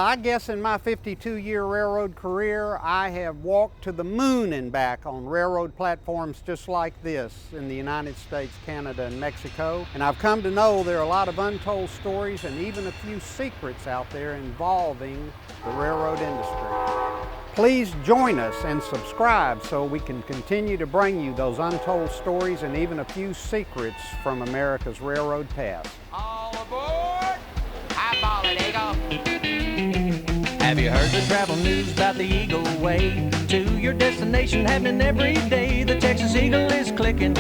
I guess in my 52-year railroad career, I have walked to the moon and back on railroad platforms just like this in the United States, Canada, and Mexico. And I've come to know there are a lot of untold stories and even a few secrets out there involving the railroad industry. Please join us and subscribe so we can continue to bring you those untold stories and even a few secrets from America's railroad past. All aboard! Highball it, Eagle! Have you heard the travel news about the Eagle Way? To your destination happening every day. The Texas Eagle is clicking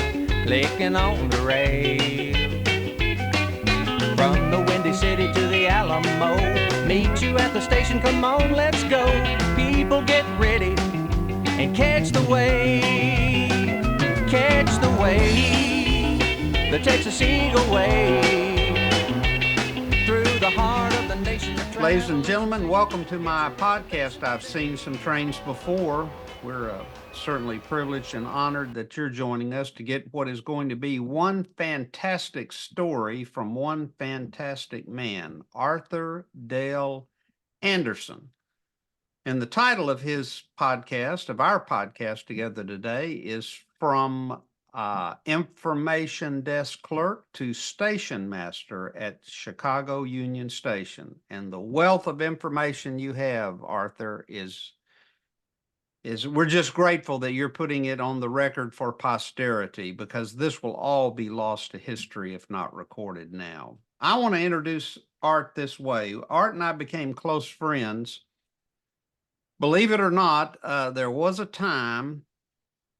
on the rail. From the Windy City to the Alamo, meet you at the station, come on, let's go. People get ready and catch the wave. Catch the wave, the Texas Eagle Way. Through the heart of the nation. Ladies and gentlemen, welcome to my podcast. I've seen some trains before. We're certainly privileged and honored that you're joining us to get what is going to be one fantastic story from one fantastic man, Arthur Dale Anderson. And the title of his podcast, of our podcast together today, is From Information Desk Clerk to Station Master at Chicago Union Station. And the wealth of information you have, Arthur, is we're just grateful that you're putting it on the record for posterity, because this will all be lost to history if not recorded now. I want to introduce Art this way. Art and I became close friends. Believe it or not, there was a time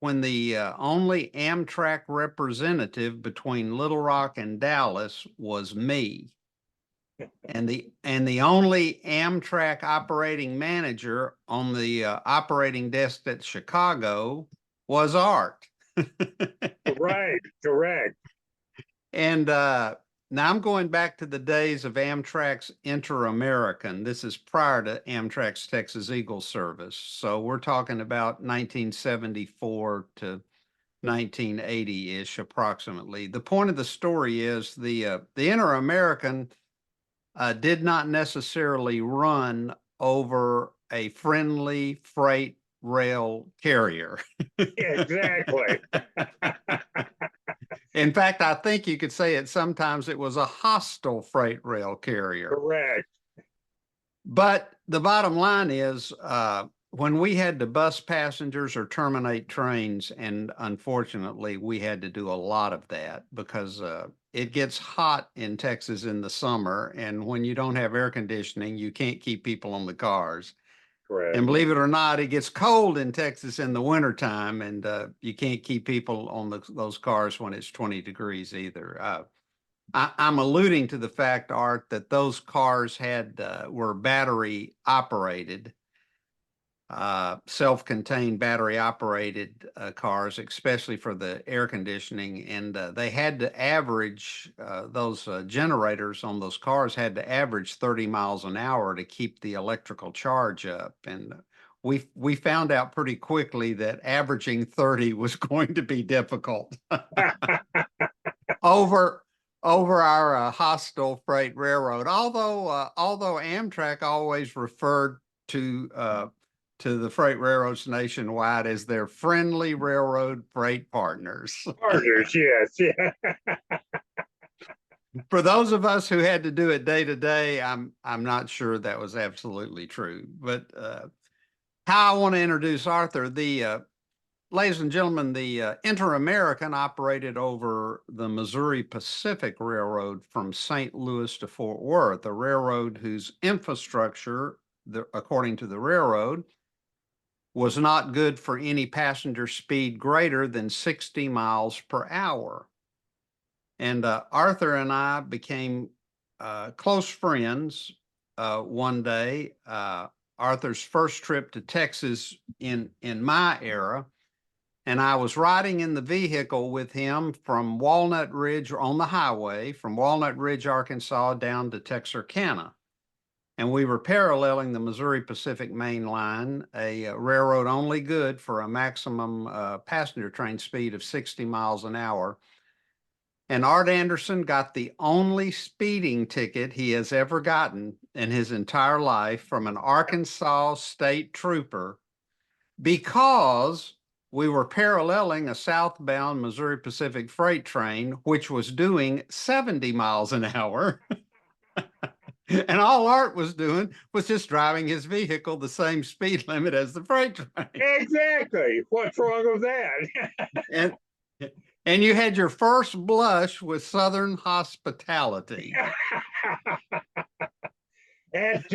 when the only Amtrak representative between Little Rock and Dallas was me. And the only Amtrak operating manager on the operating desk at Chicago was Art. Right, correct. And now I'm going back to the days of Amtrak's Inter-American. This is prior to Amtrak's Texas Eagle service. So we're talking about 1974 to 1980-ish approximately. The point of the story is the Inter-American did not necessarily run over a friendly freight rail carrier. Exactly. In fact, I think you could say sometimes it was a hostile freight rail carrier. Correct. But the bottom line is when we had to bus passengers or terminate trains, and unfortunately we had to do a lot of that because it gets hot in Texas in the summer, and when you don't have air conditioning, you can't keep people on the cars. Correct. And believe it or not, it gets cold in Texas in the wintertime, and you can't keep people on those cars when it's 20 degrees either. I'm alluding to the fact, Art, that those cars were battery operated, self-contained battery operated cars, especially for the air conditioning. And they had to average, those generators on those cars had to average 30 miles an hour to keep the electrical charge up. And we found out pretty quickly that averaging 30 was going to be difficult over our hostile freight railroad. Although Amtrak always referred to the freight railroads nationwide as their friendly railroad freight partners. Partners, yes, yeah. For those of us who had to do it day to day, I'm not sure that was absolutely true. But how I want to introduce Arthur, ladies and gentlemen, the Inter-American operated over the Missouri Pacific Railroad from St. Louis to Fort Worth, a railroad whose infrastructure, according to the railroad, was not good for any passenger speed greater than 60 miles per hour. And Arthur and I became close friends one day. Arthur's first trip to Texas in my era, and I was riding in the vehicle with him from Walnut Ridge on the highway, from Walnut Ridge, Arkansas, down to Texarkana. And we were paralleling the Missouri Pacific Main Line, a railroad only good for a maximum passenger train speed of 60 miles an hour. And Art Anderson got the only speeding ticket he has ever gotten in his entire life from an Arkansas state trooper because we were paralleling a southbound Missouri Pacific freight train, which was doing 70 miles an hour. And all Art was doing was just driving his vehicle the same speed limit as the freight train. Exactly. What's wrong with that? And and you had your first blush with Southern hospitality. At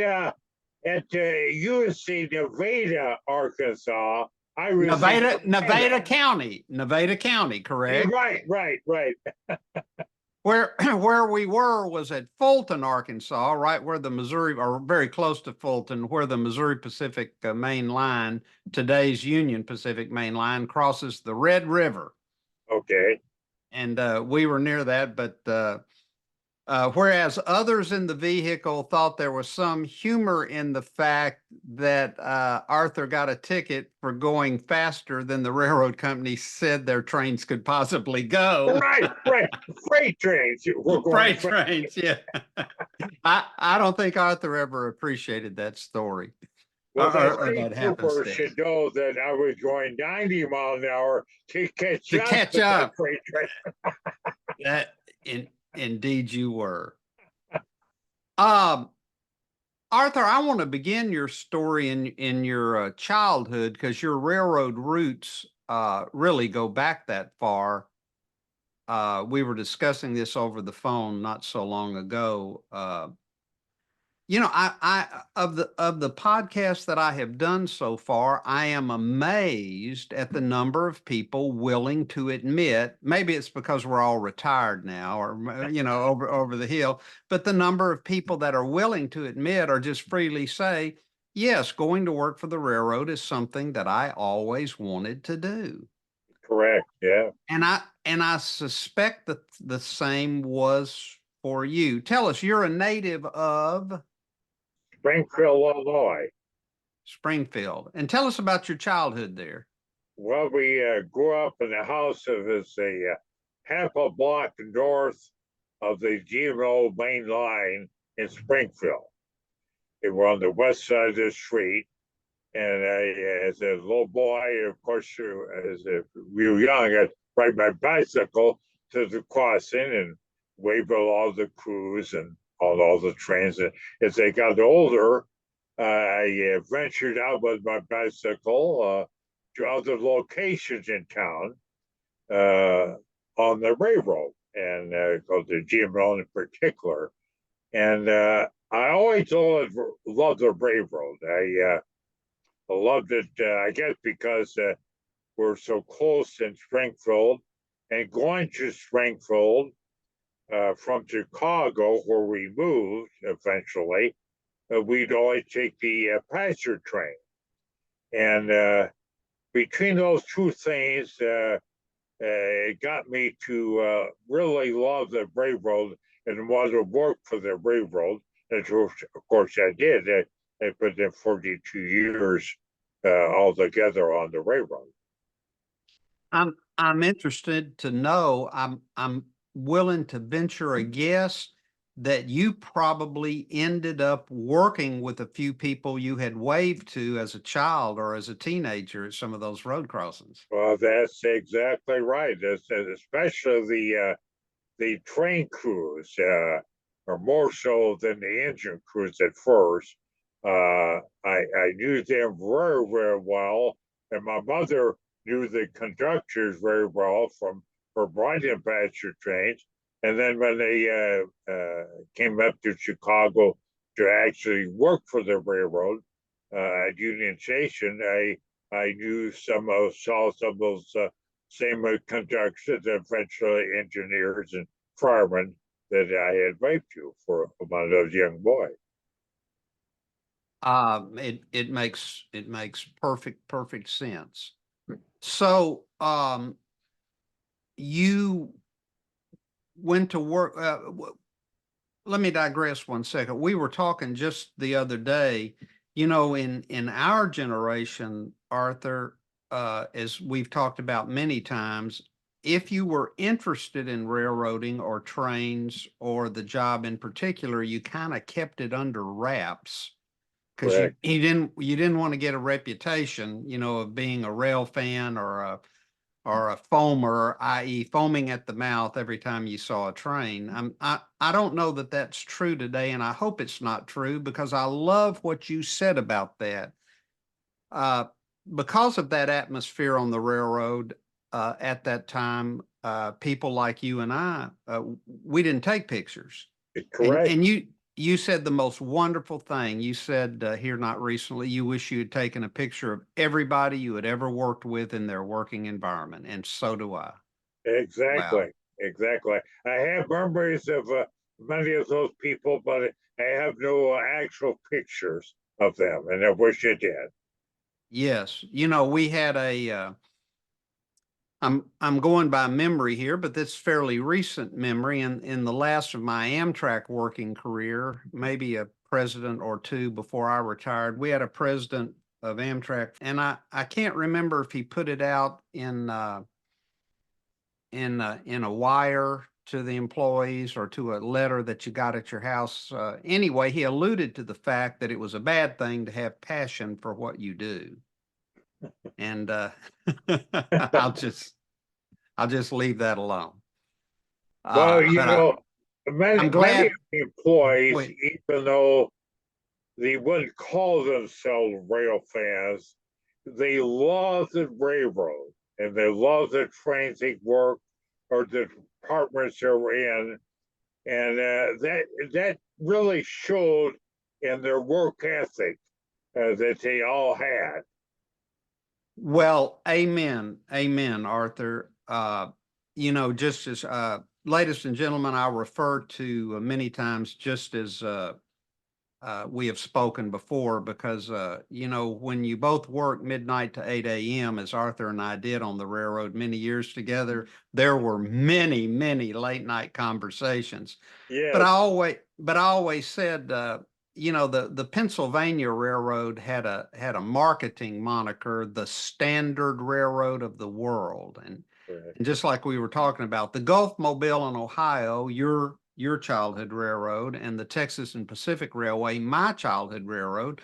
USC Nevada, Arkansas, I received Nevada County, correct? Right. Where we were was at Fulton, Arkansas, right where the Missouri, or very close to Fulton, where the Missouri Pacific main line, today's Union Pacific main line, crosses the Red River. Okay. And we were near that, but whereas others in the vehicle thought there was some humor in the fact that Arthur got a ticket for going faster than the railroad company said their trains could possibly go. Right. Freight trains. Freight trains, yeah. I don't think Arthur ever appreciated that story. Well, that or state that trooper happenstance. should know that I was going 90 miles an hour to catch up. Catch with that up. freight train. That indeed you were. Arthur, I want to begin your story in your childhood because your railroad roots really go back that far. We were discussing this over the phone not so long ago. I of the podcasts that I have done so far, I am amazed at the number of people willing to admit, maybe it's because we're all retired now or over the hill, but the number of people that are willing to admit or just freely say, yes, going to work for the railroad is something that I always wanted to do. Correct. Yeah. And I suspect that the same was for you. Tell us, you're a native of Springfield, Illinois. Springfield. And tell us about your childhood there. Well, we grew up in a house that was a half a block north of the GMO main line in Springfield. They were on the west side of the street. And as a little boy, of course, as we were young, I'd ride my bicycle to the crossing and wave at all the crews and all the trains. And as I got older, I ventured out with my bicycle to other locations in town on the railroad, and go to GMO in particular. And I always loved the railroad. I loved it, I guess, because we're so close in Springfield, and going to Springfield from Chicago, where we moved eventually, we'd always take the passenger train. And between those two things, it got me to really love the railroad and want to work for the railroad. And of course, I did. I put in 42 years altogether on the railroad. I'm interested to know. I'm willing to venture a guess that you probably ended up working with a few people you had waved to as a child or as a teenager at some of those road crossings. Well, that's exactly right. Especially the train crews, or more so than the engine crews at first. I knew them very, very well, and my mother knew the conductors very well from her riding passenger trains. And then when they came up to Chicago to actually work for the railroad at Union Station, I saw some of those same conductors, eventually engineers and firemen that I had waved to for one of those young boys. It makes perfect sense. So you went to work. Let me digress 1 second. We were talking just the other day, in our generation, Arthur, as we've talked about many times, if you were interested in railroading or trains or the job in particular, you kind of kept it under wraps because Correct. you didn't want to get a reputation, of being a rail fan or a foamer, i.e., foaming at the mouth every time you saw a train. I don't know that that's true today, and I hope it's not true because I love what you said about that. Uh, because of that atmosphere on the railroad at that time, people like you and I, we didn't take pictures. And Correct. you said the most wonderful thing. You said here not recently, you wish you had taken a picture of everybody you had ever worked with in their working environment, and so do I. Wow. Exactly. Exactly. I have memories of many of those people, but I have no actual pictures of them, and I wish I did. Yes, we had I'm going by memory here, but this fairly recent memory. In the last of my Amtrak working career, maybe a president or two before I retired, we had a president of Amtrak, and I can't remember if he put it out in a wire to the employees or to a letter that you got at your house. Anyway, he alluded to the fact that it was a bad thing to have passion for what you do, and I'll just I'll just leave that alone. Well, But I'm many of glad. the employees, Wait, even though they wouldn't call themselves rail fans, they love the railroad and they love the trains they work or the departments they're in, and that really showed in their work ethic that they all had. well, amen, amen, Arthur. Just as ladies and gentlemen, I refer to many times just as we have spoken before because when you both work midnight to 8 a.m. as Arthur and I did on the railroad many years together, there were many, many late night conversations. Yes, But I always said, the Pennsylvania Railroad had a marketing moniker, the standard railroad of the world, and just like we were talking about, the Gulf Mobile in Ohio, your childhood railroad, and the Texas and Pacific Railway, my childhood railroad,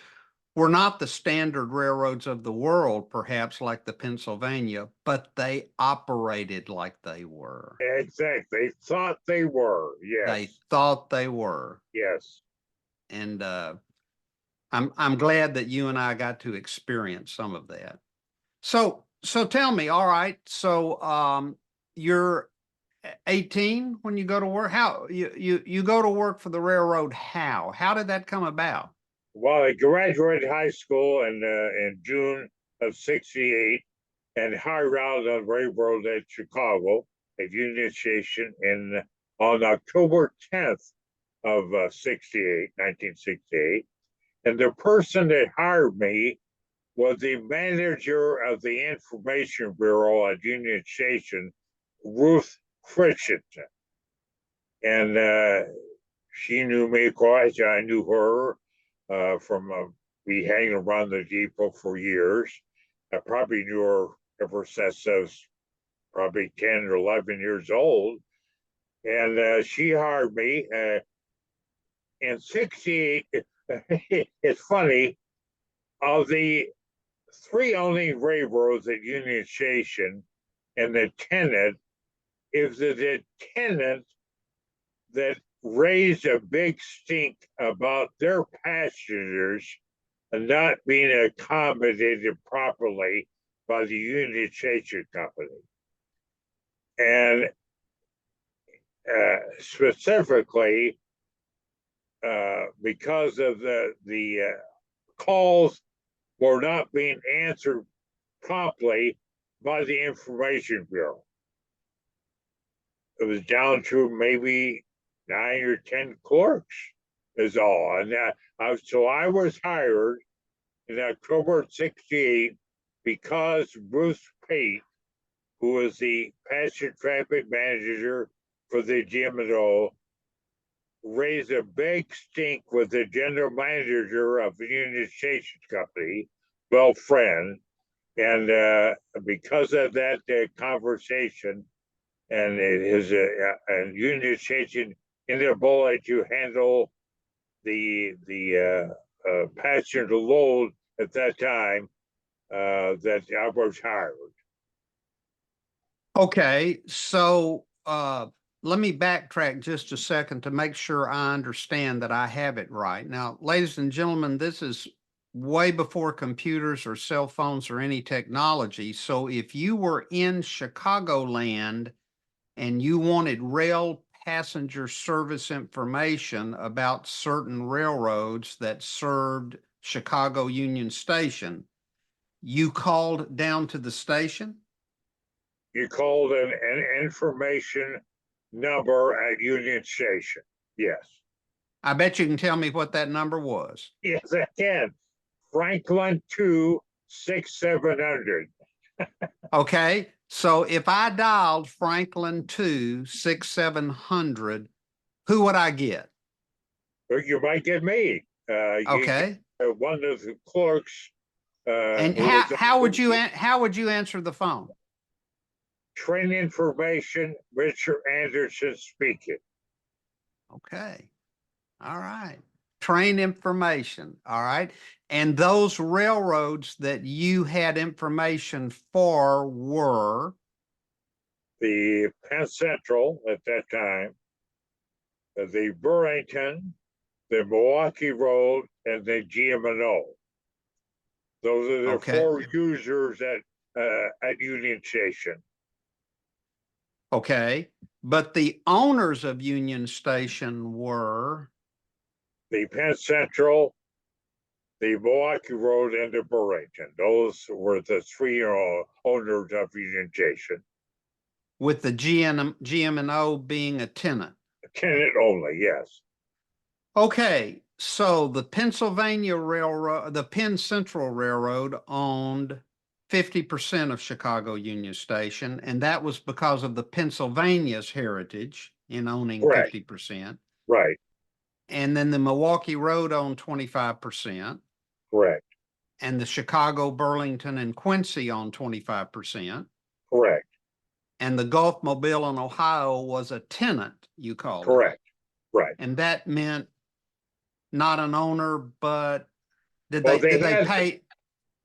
were not the standard railroads of the world, perhaps like the Pennsylvania, but they operated like they were. exactly. They thought they were. They Yes, thought they were. yes. And I'm glad that you and I got to experience some of that. So tell me, all right. So you're 18 when you go to work. How you go to work for the railroad? How did that come about? Well, I graduated high school in June of '68 and hired out on railroad at Chicago at Union Station on October 10th of 1968. And the person that hired me was the manager of the Information Bureau at Union Station, Ruth Christensen. And she knew me, of course. I knew her from we hanging around the depot for years. I probably knew her ever since I was probably 10 or 11 years old. And she hired me in '68. It's funny, of the three only railroads at Union Station, and the tenant is the tenant that raised a big stink about their passengers not being accommodated properly by the Union Station Company. And specifically, because of the calls were not being answered promptly by the Information Bureau. It was down to maybe 9 or 10 clerks is all. And so I was hired in October '68 because Bruce Pate, who was the passenger traffic manager for the GMO, raised a big stink with the general manager of the Union Station Company, Bill Friend. And because of that conversation, and it is a Union Station in their bullet to handle the passenger load at that time that I was hired. Okay, so let me backtrack just a second to make sure I understand that I have it right. Now, ladies and gentlemen, this is way before computers or cell phones or any technology. So if you were in Chicagoland and you wanted rail passenger service information about certain railroads that served Chicago Union Station, you called down to the station? You called an information number at Union Station. Yes. I bet you can tell me what that number was. Yes, I can. Franklin 2-6700. Okay, so if I dialed Franklin 2-6700, who would I get? Or you might get me. Okay, One of the clerks. and Who was how would you answer the phone? Train information, Richard Anderson speaking. Okay, all right. Train information, all right. And those railroads that you had information for were? The Penn Central at that time, the Burlington, the Milwaukee Road, and the GM&O. Those are the Okay. four users at Union Station. Okay, but the owners of Union Station were? The Penn Central, the Milwaukee Road, and the Burlington. Those were the three owners of Union Station. With the GM&O being a tenant. Tenant only, yes. Okay, so the Pennsylvania Railroad, the Penn Central Railroad owned 50% of Chicago Union Station, and that was because of the Pennsylvania's heritage in owning Correct. 50%. Right. And then the Milwaukee Road owned 25%. Correct. And the Chicago, Burlington, and Quincy owned 25%. Correct. And the Gulf Mobile in Ohio was a tenant, you called it. Correct. Right. And that meant not an owner, but did Well, they pay?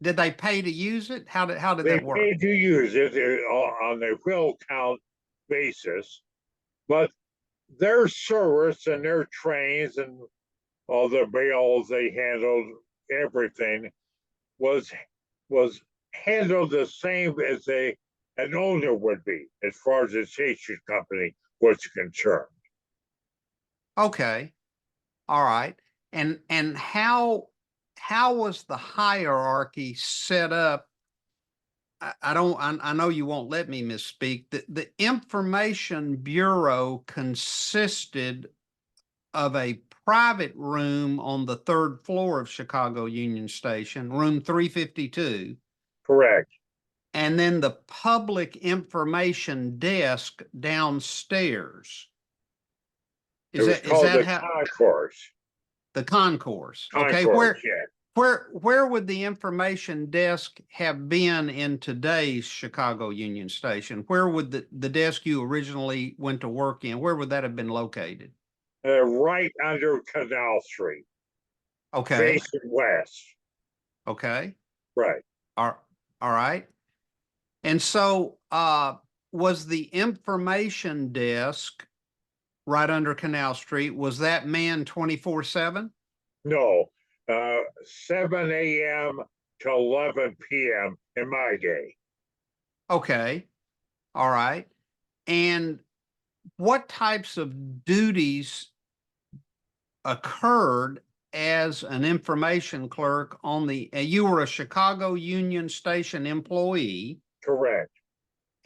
Did they pay to use it? How did that work? They paid to use it on a wheel count basis, but their service and their trains and all the bales they handled, everything was handled the same as an owner would be, as far as the station company was concerned. Okay, all right. And how was the hierarchy set up? I know you won't let me misspeak. The Information Bureau consisted of a private room on the third floor of Chicago Union Station, room 352. Correct. And then the public information desk downstairs. It was called the concourse. The concourse. Okay, Concourse, yeah. where would the information desk have been in today's Chicago Union Station? Where would the desk you originally went to work in, where would that have been located? Right under Canal Street, Okay, facing west. okay, Right. all right. And so was the information desk right under Canal Street, was that manned 24/7? No, 7 a.m. to 11 p.m. in my day. Okay, all right. And what types of duties occurred as an information clerk on you were a Chicago Union Station employee? Correct.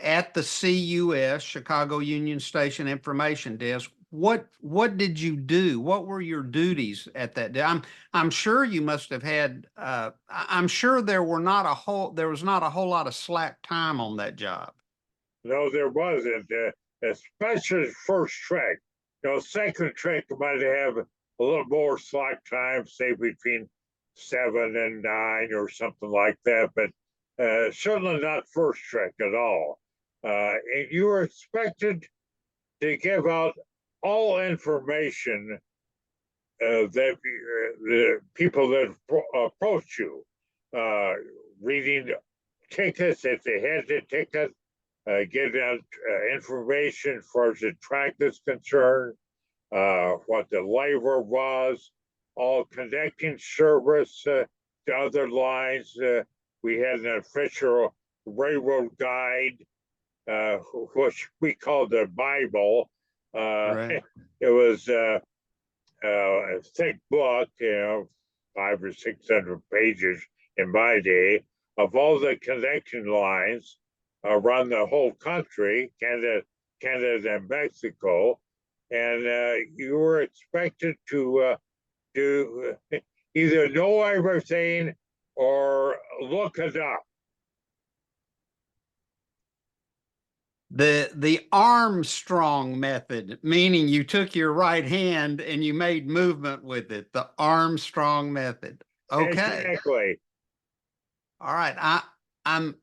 At the CUS, Chicago Union Station Information Desk. What did you do? What were your duties at that day? I'm sure you must have had. I'm sure there was not a whole lot of slack time on that job. No, there wasn't. Especially first track. Second track might have a little more slack time, say between 7 and 9 or something like that, but certainly not first track at all. and you were expected to give out all information that the people that approach you, reading tickets if they had the ticket, getting out information as far as the track is concerned, what the labor was, all connecting service to other lines. We had an official railroad guide, which we called the Bible. Right. It was a thick book, 500 or 600 pages in my day, of all the connection lines around the whole country, Canada and Mexico, and you were expected to either know everything or look it up. The Armstrong method, meaning you took your right hand and you made movement with it. The Armstrong method. Okay. Exactly. All right. I'm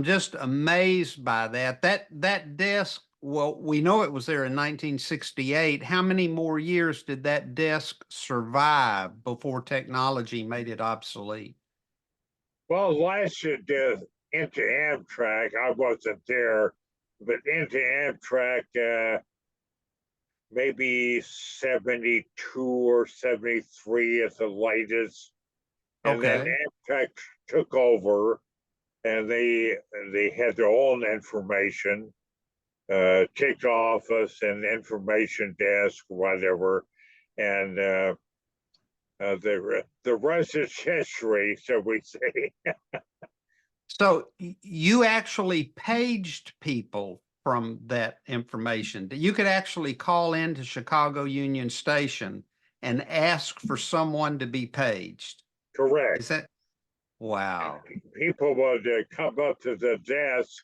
just amazed by that. That desk, well, we know it was there in 1968. How many more years did that desk survive before technology made it obsolete? Well, last year, into Amtrak, I wasn't there, but into Amtrak, maybe 72 or 73 at the latest. And then Okay. Amtrak took over and they had their own information, ticket office and information desk, whatever. And the rest is history, so we say. So you actually paged people from that information. You could actually call into Chicago Union Station and ask for someone to be paged. Correct. Is that wow? People would come up to the desk,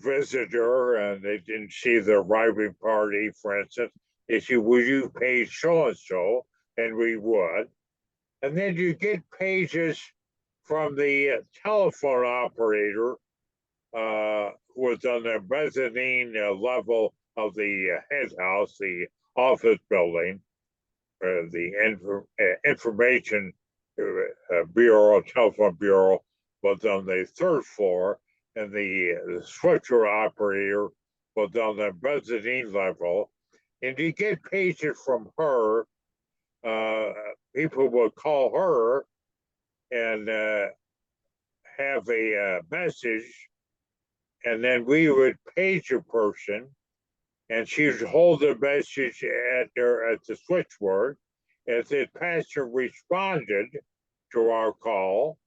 visitor, and they didn't see the arriving party, for instance. They said, "Will you page so and so?" And we would. And then you get pages from the telephone operator, who was on the mezzanine level of the head house, the office building, the information bureau, telephone bureau was on the third floor, and the switcher operator was on the mezzanine level. And you get pages from her. People would call her and have a message, and then we would page a person, and she would hold the message at the switchboard. If the passenger responded to our call,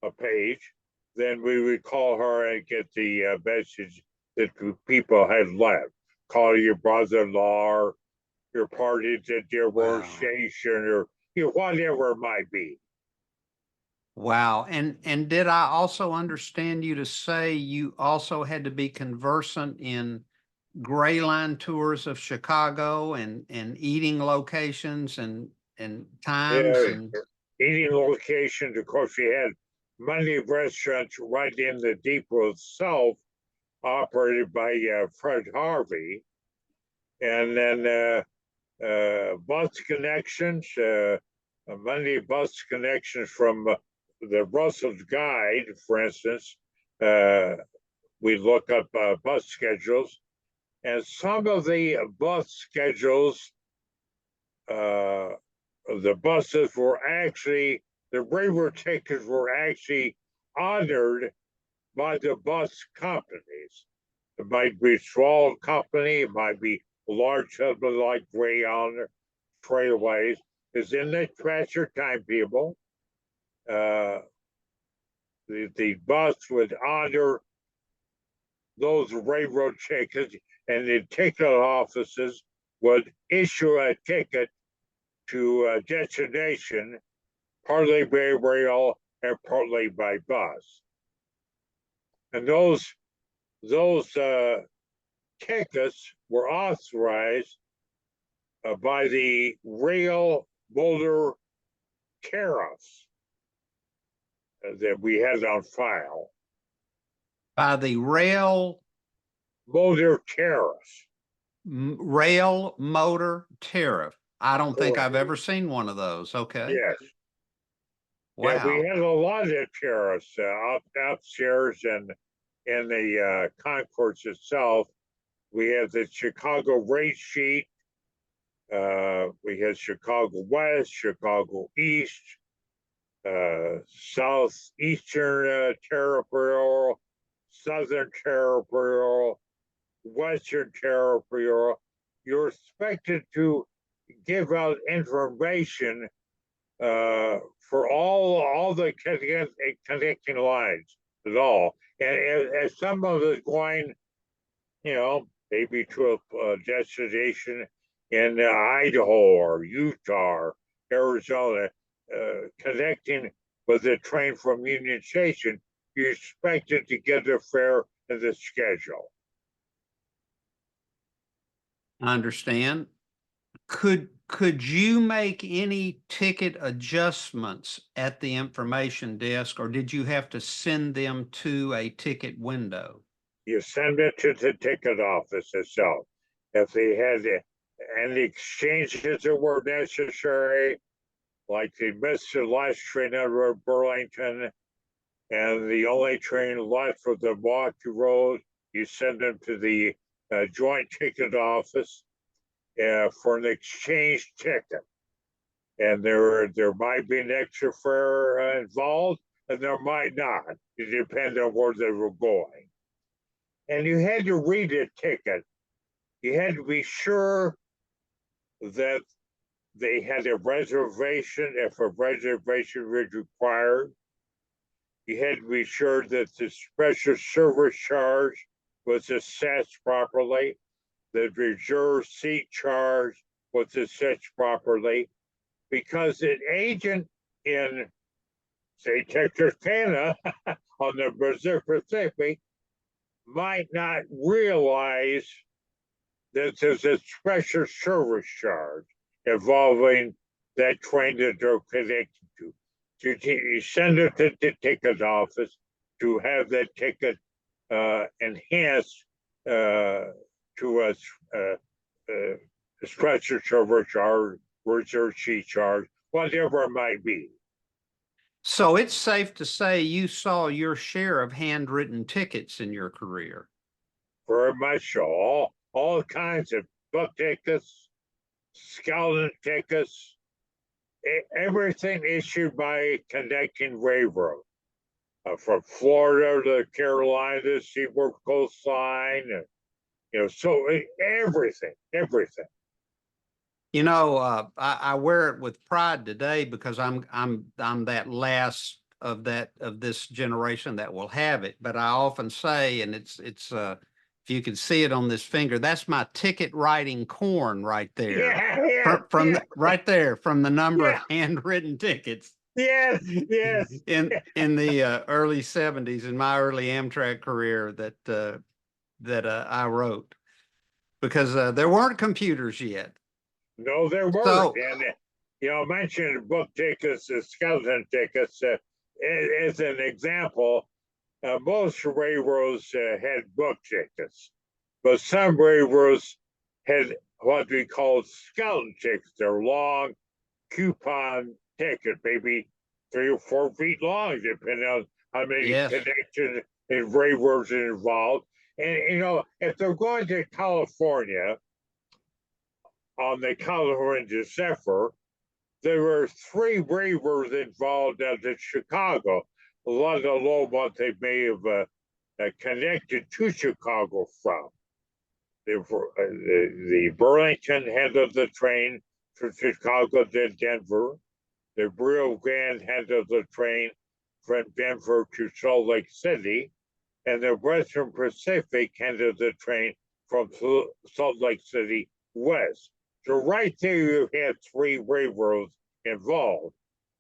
a page, then we would call her and get the message that people had left. Call your brother-in-law, or your party at your workstation, or whatever it might be. Wow. And did I also understand you to say you also had to be conversant in gray line tours of Chicago and eating locations and times Yeah, and eating locations. Of course, we had many restaurants right in the depot itself, operated by Fred Harvey, and then bus connections, many bus connections from the Russell's Guide, for instance. We look up bus schedules, and some of the bus schedules, the buses were actually, the railroad tickets were actually honored by the bus companies. It might be a small company, it might be a large company like Greyhound Trailways. Is in the transfer timetable. The bus would honor those railroad tickets, and the ticket offices would issue a ticket to a destination, partly by rail and partly by bus. And those tickets were authorized by the rail motor tariffs that we had on file. By the rail motor tariff. rail motor tariff. I don't think Correct. I've ever seen one of those. Okay. Yes. Yeah, we Wow. had a lot of tariffs upstairs and in the concourse itself. We have the Chicago rate sheet. We had Chicago West, Chicago East, Southeastern Territorial, Southern Territorial, Western Territorial. You're expected to give out information for all the connecting lines at all. And as some of it going, maybe to a destination in Idaho or Utah or Arizona, connecting with the train from Union Station, you expect it to get the fare and the schedule. I understand. Could you make any ticket adjustments at the information desk, or did you have to send them to a ticket window? You send it to the ticket office itself. If they had any exchanges that were necessary, like they missed the last train out of Burlington, and the only train left was the Milwaukee Road, you send them to the joint ticket office for an exchange ticket. And there might be an extra fare involved, and there might not. It depends on where they were going. And you had to read a ticket. You had to be sure that they had a reservation if a reservation was required. You had to be sure that the special service charge was assessed properly, the reserve seat charge was assessed properly, because an agent in, say, Texarkana on the Brazil Pacific might not realize that there's a special service charge involving that train that they're connected to. You send it to the ticket office to have that ticket enhanced to a special service charge, reserve seat charge, whatever it might be. So it's safe to say you saw your share of handwritten tickets in your career. Very much so. All kinds of book tickets, scouting tickets, everything issued by connecting railroad. From Florida to Carolina, Seaboard coastline, so everything. I wear it with pride today because I'm that last of this generation that will have it. But I often say, and it's if you can see it on this finger, that's my ticket writing corn right there. From right there, from the number of handwritten tickets. Yes. In the early 70s, in my early Amtrak career, that I wrote, because there weren't computers yet. No, there weren't. So, And mentioned book tickets, skeleton tickets. As an example, most railroads had book tickets, but some railroads had what we call skeleton tickets. They're long coupon ticket, maybe 3 or 4 feet long, depending on how many connections and railroads are involved. And if they're going to California on the California Zephyr, there were 3 railroads involved out in Chicago. A lot of the low ones they may have connected to Chicago from. The Burlington handled the train from Chicago to Denver. The Rio Grande handled the train from Denver to Salt Lake City, and the Western Pacific handled the train from Salt Lake City west. So right there, you had 3 railroads involved.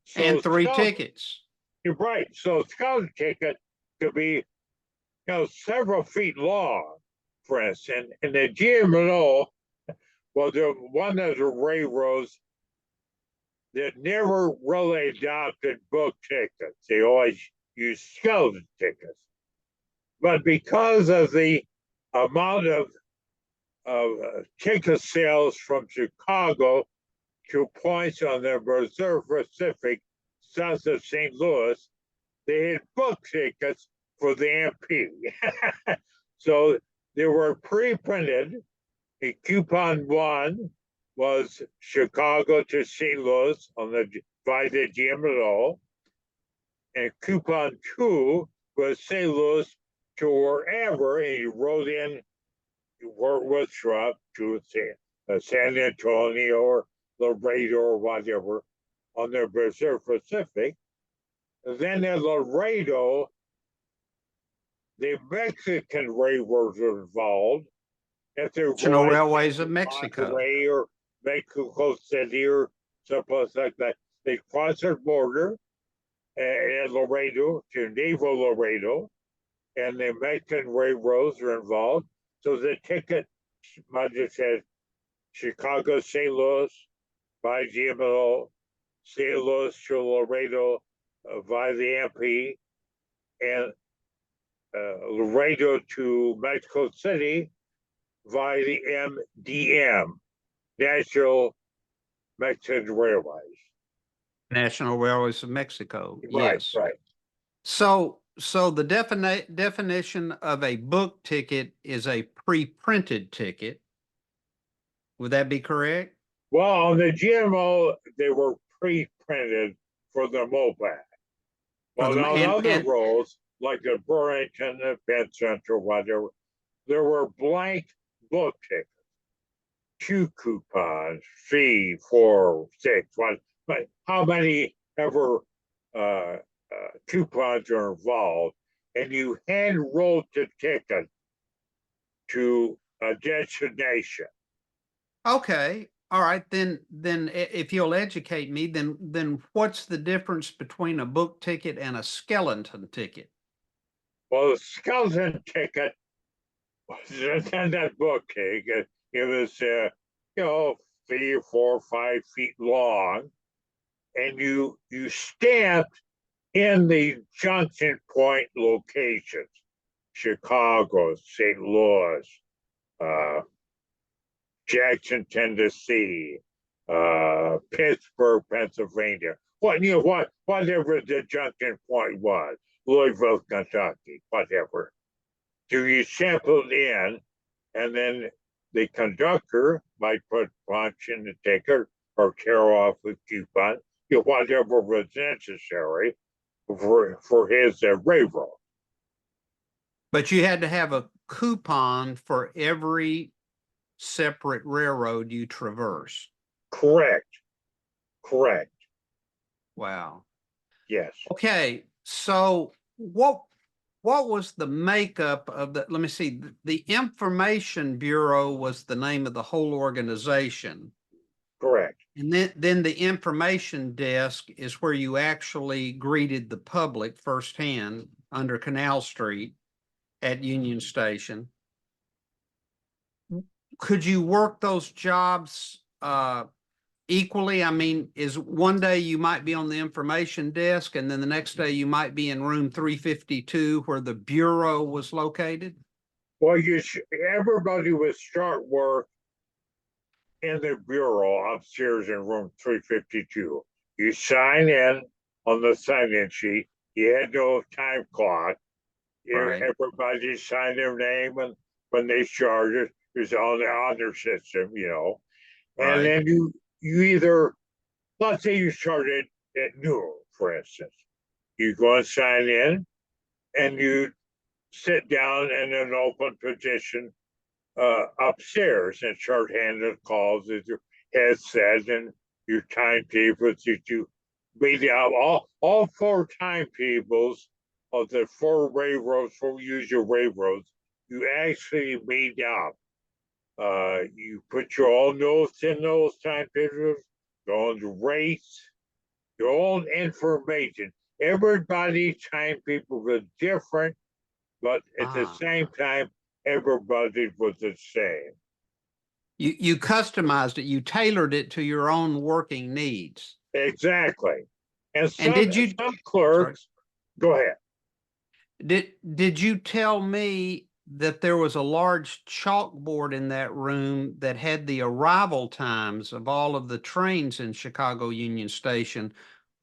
So and 3 tickets. You're right. So a scouting ticket could be, several feet long, for instance. And the GMO was one of the railroads that never really adopted book tickets. They always used scouting tickets. but because of the amount of ticket sales from Chicago to points on the Reserve Pacific south of St. Louis, they had book tickets for the MP. So they were pre-printed. A coupon one was Chicago to St. Louis on the by the GMO, and coupon two was St. Louis to wherever, and you wrote in Wortworth Truck to San Antonio or Laredo or whatever on the Reserve Pacific. And then in Laredo, the Mexican railroads were involved. If they're National going Railways of to Mexico. Monterrey or Mexico City or someplace like that, they cross the border at Laredo to Naval Laredo, and the Mexican railroads are involved. So the ticket might have said Chicago, St. Louis by GMO, St. Louis to Laredo by the MP, and Laredo to Mexico City via the MDM, National Mexican Railways. National Railways of Mexico. Right, Yes. right. So the definition of a book ticket is a pre-printed ticket. Would that be correct? Well, on the GMO, they were pre-printed for the MOPAC. But on other roads, like the Burlington, the Penn Central, whatever, there were blank book tickets. 2 coupons, 3, 4, 6, 1. But how many ever coupons are involved? And you hand wrote the ticket to a destination. Okay. All right. Then if you'll educate me, then what's the difference between a book ticket and a skeleton ticket? Well, the skeleton ticket was in that book ticket. It was, 3 or 4 or 5 feet long, and you stamped in the junction point locations: Chicago, St. Louis, Jackson, Tennessee, Pittsburgh, Pennsylvania. Whatever the junction point was, Louisville, Kentucky, whatever. So you sampled in, and then the conductor might put punch in the ticket or tear off the coupon, whatever was necessary for his railroad. But you had to have a coupon for every separate railroad you traverse. Correct. Wow. Yes. Okay. So what was the makeup of the, let me see, the Information Bureau was the name of the whole organization. Correct. And then the information desk is where you actually greeted the public firsthand under Canal Street at Union Station. Could you work those jobs equally? I mean, is one day you might be on the information desk and then the next day you might be in room 352 where the bureau was located? Well, everybody would start work in the bureau upstairs in room 352. You sign in on the sign-in sheet. You had no time clock. Right. Everybody signed their name, and when they started, it was on the honor system, And Right. then you either, let's say you started at noon, for instance. You go and sign in, and you sit down in an open position upstairs and start handling calls with your headset and your timetables that you made out. All 4 timetables of the 4 railroads, 4 usual railroads, you actually made out. You put your own notes in those timetables, your own rates, your own information. Everybody's timetable was different, but at the same time, everybody was the same. You customized it, you tailored it to your own working needs. Exactly. And some did you clerks, go ahead. Did you tell me that there was a large chalkboard in that room that had the arrival times of all of the trains in Chicago Union Station?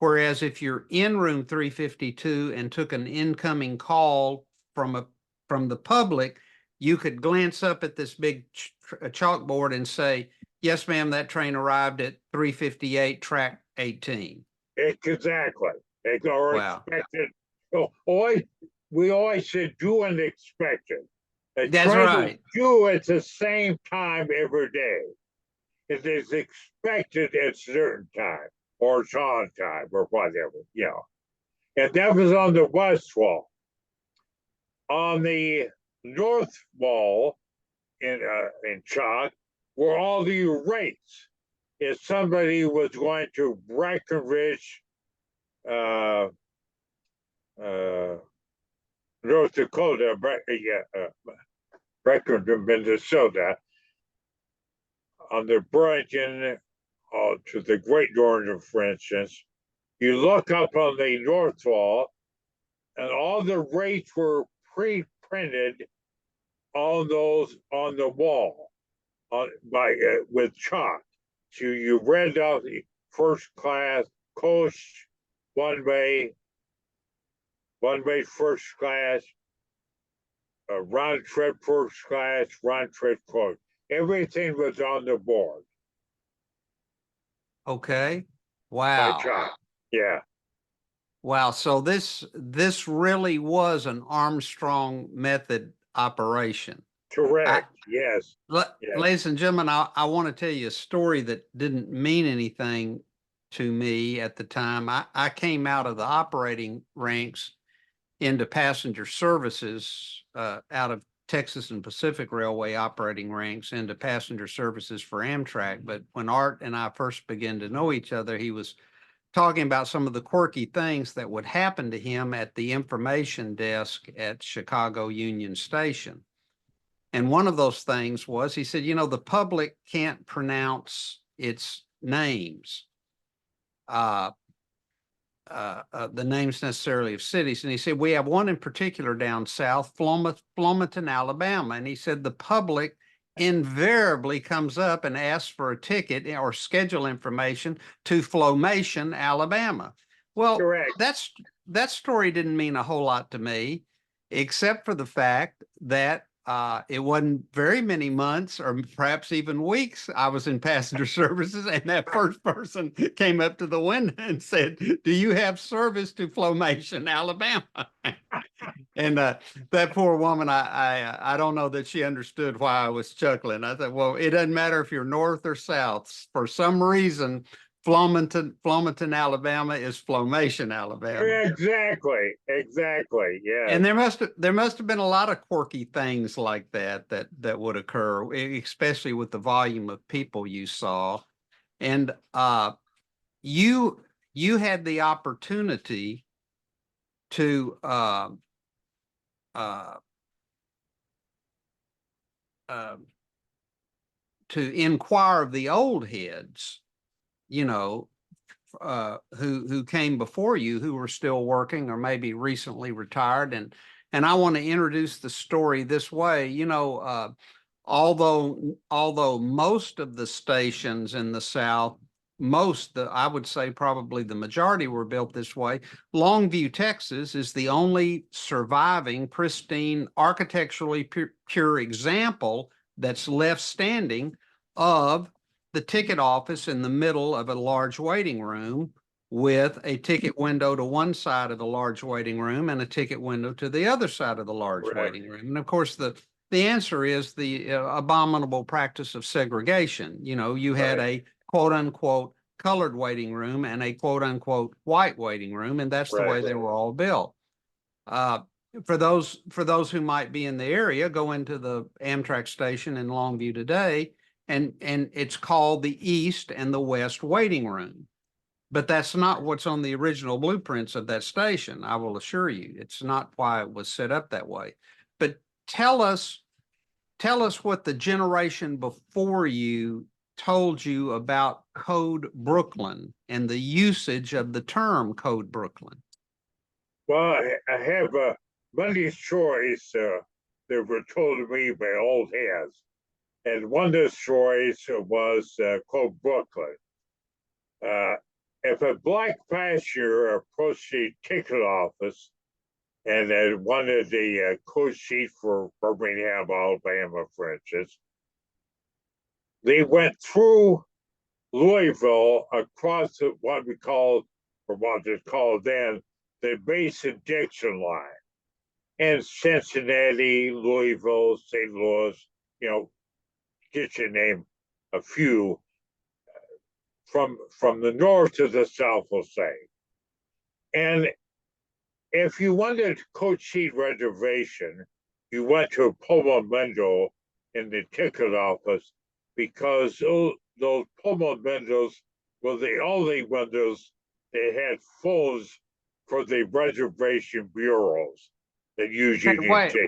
Whereas if you're in room 352 and took an incoming call from the public, you could glance up at this big chalkboard and say, "Yes, ma'am, that train arrived at 358, track 18." Exactly. Or Wow. expected. So always, we always said due and expected. A That's train is right. due at the same time every day. It is expected at certain time or it's on time or whatever, you know. And that was on the west wall. On the north wall in chalk were all the rates. If somebody was going to Breckenridge, uh, North Dakota, Breckenridge, Minnesota, on the Burlington to the Great Northern, for instance, you look up on the north wall, and all the rates were pre-printed on those on the wall with chalk. So you read out the first class, coast, one way first class, round trip first class, round trip coast. Everything was on the board Okay. by Wow. chalk. Yeah, Wow. So this really was an Armstrong method operation. I, correct. Yes, yes. Ladies and gentlemen, I want to tell you a story that didn't mean anything to me at the time. I came out of the operating ranks into passenger services out of Texas and Pacific Railway operating ranks into passenger services for Amtrak. But when Art and I first began to know each other, he was talking about some of the quirky things that would happen to him at the information desk at Chicago Union Station. And one of those things was he said, the public can't pronounce its names. The names necessarily of cities. And he said, we have one in particular down south, Flomaton, Alabama. And he said, the public invariably comes up and asks for a ticket or schedule information to Flomation, Alabama. Well, Correct. that story didn't mean a whole lot to me, except for the fact that it wasn't very many months or perhaps even weeks I was in passenger services, and that first person came up to the window and said, "Do you have service to Flomation, Alabama?" And that poor woman, I don't know that she understood why I was chuckling. I thought, well, it doesn't matter if you're north or south. For some reason, Flomaton, Alabama is Flomation, Alabama. Exactly. And Yes. there must have been a lot of quirky things like that would occur, especially with the volume of people you saw. And you had the opportunity to uh, uh, to inquire of the old heads, who came before you, who were still working or maybe recently retired. And I want to introduce the story this way. Although most of the stations in the South, I would say probably the majority were built this way. Longview, Texas is the only surviving pristine, architecturally pure example that's left standing of the ticket office in the middle of a large waiting room with a ticket window to one side of the large waiting room and a ticket window to the other side of the large waiting room. And of course, the answer is the abominable practice of segregation. You had a quote unquote colored waiting room and a quote unquote white waiting room, and that's the way they were all built. For those who might be in the area, go into the Amtrak station in Longview today, and it's called the East and the West waiting room. But that's not what's on the original blueprints of that station. I will assure you, it's not why it was set up that way. But tell us what the generation before you told you about Code Brooklyn and the usage of the term Code Brooklyn. Well, I have Monday's choice, they were told to me by old hands. And one of the stories was called Brooklyn. If a black passenger approached the ticket office and wanted the coach seat for Birmingham, Alabama, for instance, they went through Louisville across what we called, or what was called then, the Mason-Dixon line. And Cincinnati, Louisville, St. Louis, just to name a few, from the north to the south, we'll say. And if you wanted a coach seat reservation, you went to a Pullman window in the ticket office, because those Pullman windows were the only windows that had phones for the reservation bureaus that usually Okay,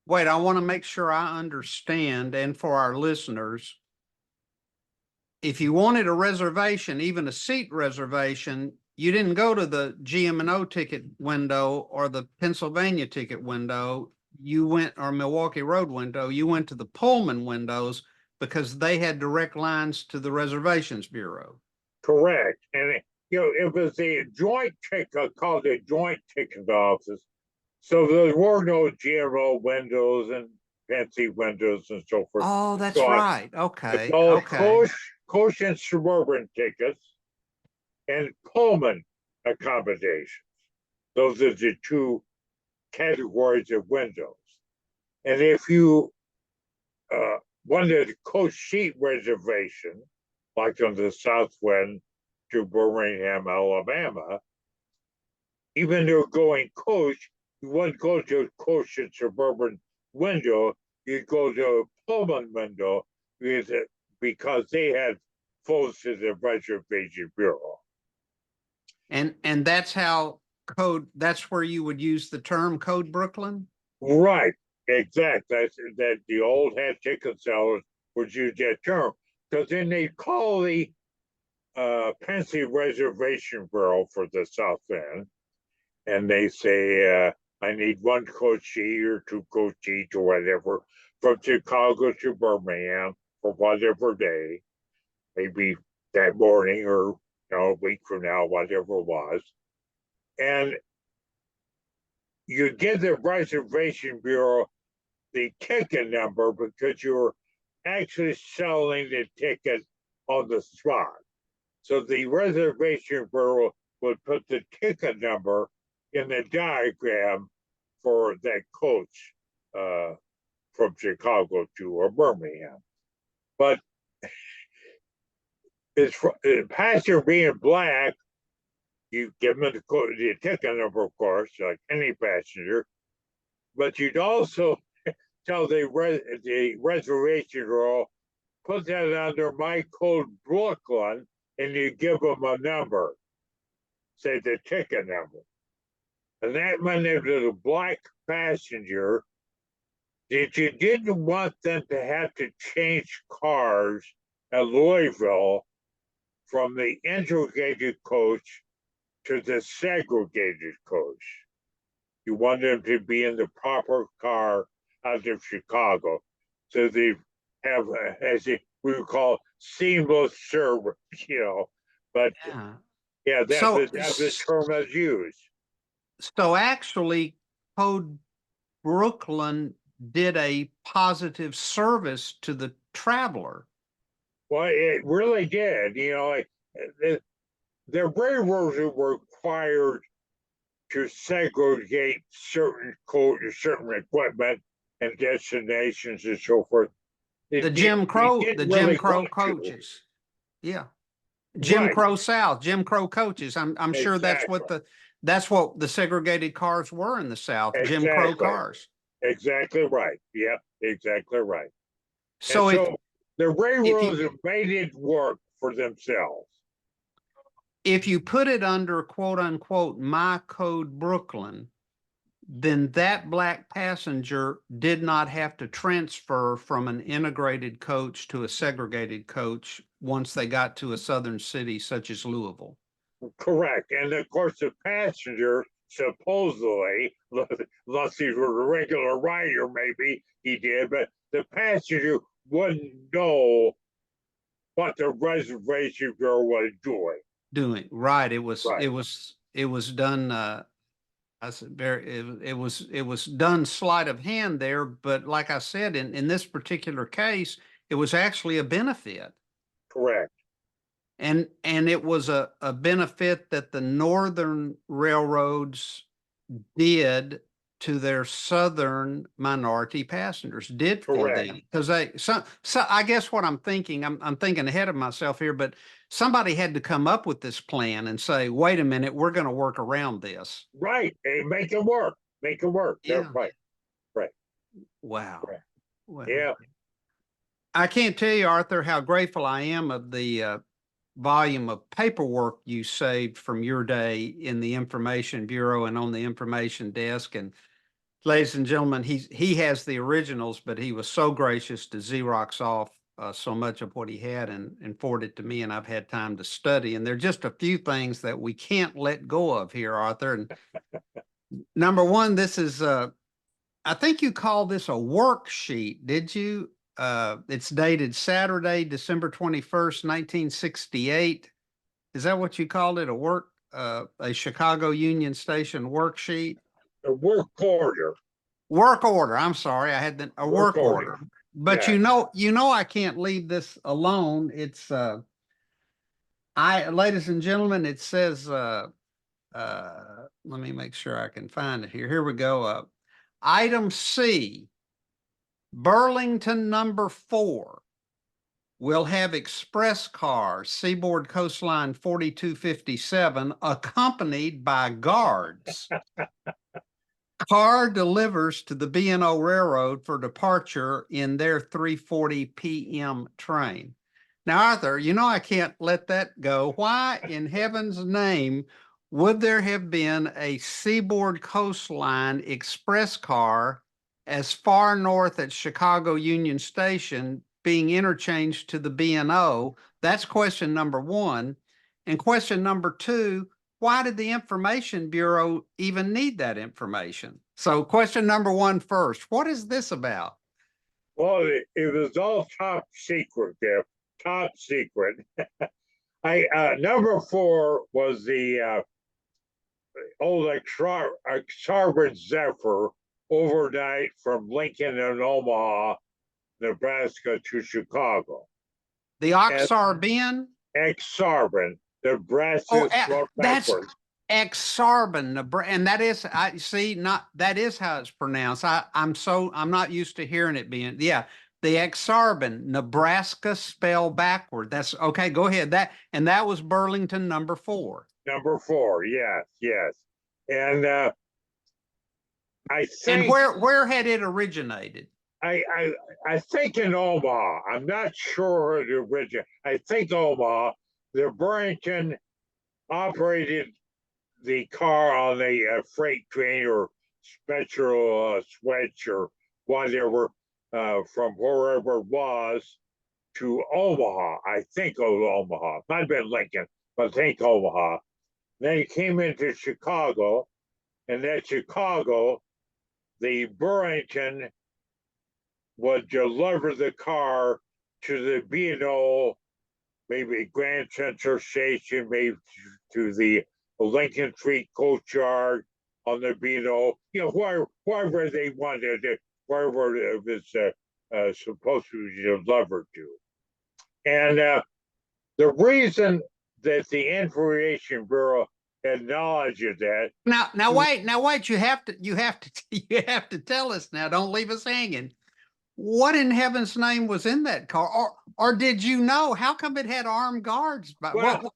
wait, I want to make sure I understand, and for our listeners, if you wanted a reservation, even a seat reservation, you didn't go to the GM&O ticket window or the Pennsylvania ticket window. You went, or Milwaukee Road window, you went to the Pullman windows because they had direct lines to the reservations bureau. Correct. And it was a joint ticket called a joint ticket office. So there were no GMO windows and fancy windows and so forth. Oh, that's So right. Okay. it's all Okay. coach and suburban tickets and Pullman accommodations. Those are the two categories of windows. And if you wanted a coach seat reservation, like on the south end to Birmingham, Alabama, even though going coach, you wouldn't go to a coach and suburban window, you'd go to a Pullman window because they had phones to the reservation bureau. And that's how that's where you would use the term Code Brooklyn? Right, exactly. That the old head ticket sellers would use that term, because then they call the Pennsy Reservation Bureau for the South End, and they say, I need one coach seat or two coach seats or whatever from Chicago to Birmingham for whatever day, maybe that morning or a week from now, whatever it was. And you give the reservation bureau the ticket number because you're actually selling the ticket on the spot. So the reservation bureau would put the ticket number in the diagram for that coach from Chicago to Birmingham. But it's passenger being black, you give them the ticket number, of course, like any passenger, but you'd also tell the reservation bureau, put that under my code Brooklyn, and you give them a number, say the ticket number. And that meant if it was a black passenger, that you didn't want them to have to change cars at Louisville from the integrated coach to the segregated coach. You want them to be in the proper car out of Chicago. So they have, as we would call, seamless service, But that's the term that's used. So actually, Code Brooklyn did a positive service to the traveler. Well, it really did. The railroads were required to segregate certain equipment and destinations and so forth. The Jim Crow coaches. Yeah. Jim Crow South, Jim Crow coaches. I'm sure that's what the segregated cars were in the South, Jim Crow cars. Exactly right. Yeah, exactly right. So the railroads have made it work for themselves. If you put it under quote unquote my code Brooklyn, then that black passenger did not have to transfer from an integrated coach to a segregated coach once they got to a southern city such as Louisville. Correct. And of course, the passenger supposedly, unless he was a regular rider, maybe he did, but the passenger wouldn't know what the reservation bureau was doing. Doing right. It was Right. it was done I said very it was done sleight of hand there, but like I said, in this particular case, it was actually a benefit. Correct. And it was a benefit that the northern railroads did to their southern minority passengers, did for Correct. them. Because so I guess what I'm thinking, I'm thinking ahead of myself here, but somebody had to come up with this plan and say, wait a minute, we're going to work around this. Right. And make it work. Make it work. Yeah. Yeah. Right. Right. Wow. Right. Well, Yeah. I can't tell you, Arthur, how grateful I am of the volume of paperwork you saved from your day in the Information Bureau and on the information desk. And ladies and gentlemen, he has the originals, but he was so gracious to Xerox off so much of what he had and forward it to me, and I've had time to study. And there are just a few things that we can't let go of here, Arthur. And number one, this is I think you called this a worksheet, did you? It's dated Saturday, December 21st, 1968. Is that what you called it? A Chicago Union Station worksheet? A work order. Work order. I'm sorry. I had a work order. But Yeah. you know, I can't leave this alone. It's, ladies and gentlemen, it says, let me make sure I can find it here. Here we go. Item C, Burlington number 4 will have express car Seaboard Coastline 4257 accompanied by guards. Car delivers to the B&O Railroad for departure in their 3:40 p.m. train. Now, Arthur, you know I can't let that go. Why in heaven's name would there have been a Seaboard Coastline express car as far north as Chicago Union Station being interchanged to the B&O? That's question number one. And question number two, why did the Information Bureau even need that information? So question number one first, what is this about? Well, it was all top secret there. Top secret. Number 4 was the old Exarban Zephyr overnight from Lincoln and Omaha, Nebraska to Chicago. The Oxarben? Exarban, Nebraska spelled that's backwards. Exarban, and that is, I see, not that is how it's pronounced. I'm not used to hearing it being, yeah, the Exarban, Nebraska spelled backward. That's okay. Go ahead. That was Burlington number 4. Number 4, yes, yes, and I think. And where had it originated? I think in Omaha. I'm not sure the origin. I think Omaha. The Burlington operated the car on a freight train or special switch or whatever from wherever it was to Omaha. I think it was Omaha. Might have been Lincoln, but I think Omaha. Then he came into Chicago, and at Chicago, the Burlington would deliver the car to the B&O, maybe Grand Central Station, maybe to the Lincoln Street Coachyard on the B&O, wherever they wanted it, wherever it was supposed to be delivered to. And the reason that the Information Bureau acknowledges that. Now wait, you have to tell us now. Don't leave us hanging. What in heaven's name was in that car? Or did you know? How come it had armed guards? Well,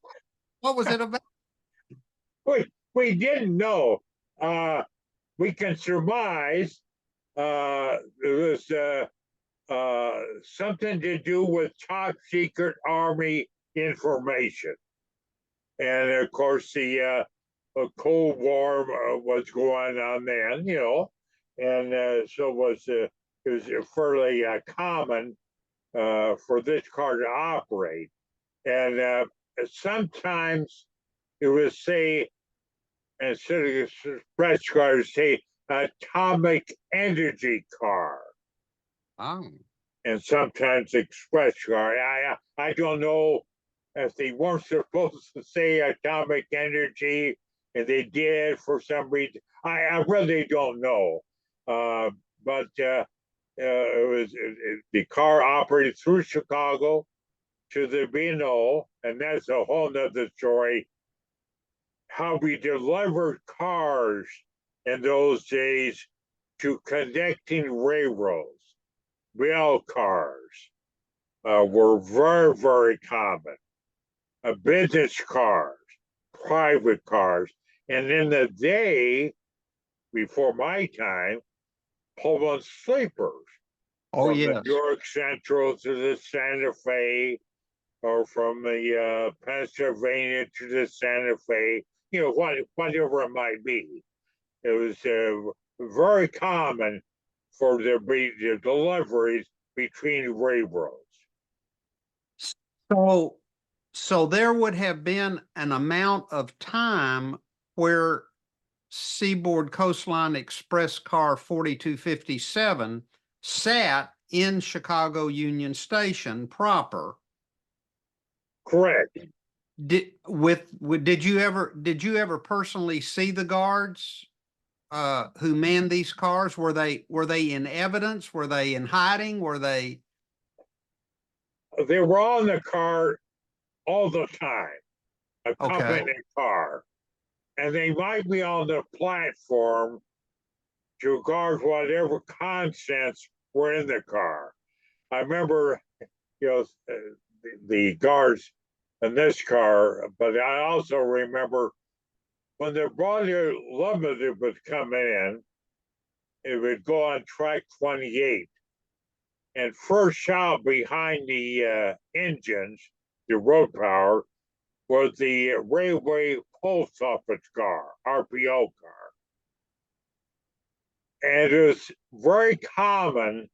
what was it about? We didn't know. We can surmise it was something to do with top secret Army information. And of course, the Cold War was going on then, and so it was fairly common for this car to operate. And sometimes it would say instead of express cars, say atomic energy car, Oh, and sometimes express car. I don't know if they weren't supposed to say atomic energy and they did for some reason. I really don't know. But the car operated through Chicago to the B&O, and that's a whole nother story. How we delivered cars in those days to connecting railroads. Rail cars were very, very common. Business cars, private cars, and in the day before my time, Pullman sleepers oh from the yes. New York Central to the Santa Fe, or from the Pennsylvania to the Santa Fe, whatever it might be. It was very common for the deliveries between railroads. So, so there would have been an amount of time where Seaboard Coastline Express Car 4257 sat in Chicago Union Station proper. Correct. Did you ever personally see the guards who manned these cars? Were they in evidence? Were they in hiding? Were they They were on the car all the time, okay? accompanying the car, and they might be on the platform to guard whatever contents were in the car. I remember, the guards in this car, but I also remember when the Broadway Limited would come in, it would go on track 28. And first out behind the engines, the road power, was the railway post office car, RPO car. And it was very common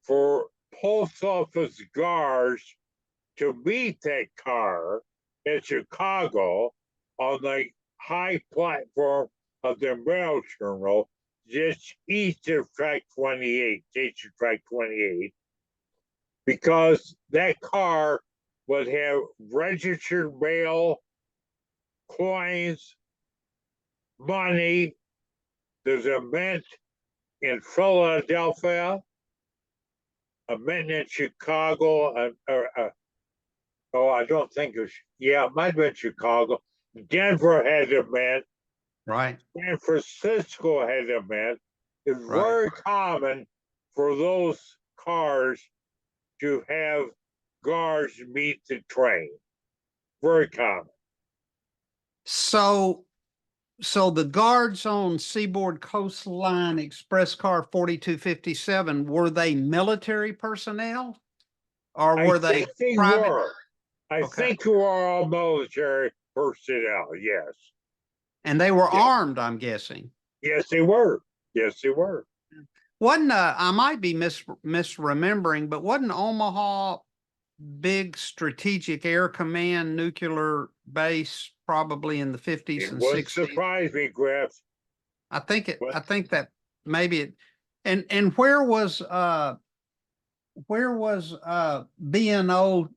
for post office guards to meet that car in Chicago on the high platform of the rail terminal just east of track 28, station track 28, because that car would have registered mail, coins, money. There's a mint in Philadelphia, a mint in Chicago, I don't think it was, it might have been Chicago. Denver had a mint. Right, San Francisco had a mint. It's right. very common for those cars to have guards meet the train. Very common. So, so the guards on Seaboard Coastline Express Car 4257, were they military personnel or I were they think they private? were. I Okay. think they were all military personnel. Yes. And they were Yes. armed, I'm guessing. Yes, they were. Yes, they were. Wasn't I might be misremembering, but wasn't Omaha big strategic air command nuclear base probably in the 50s It and wouldn't 60s? surprise me, Griff. I think that maybe it and where was B&O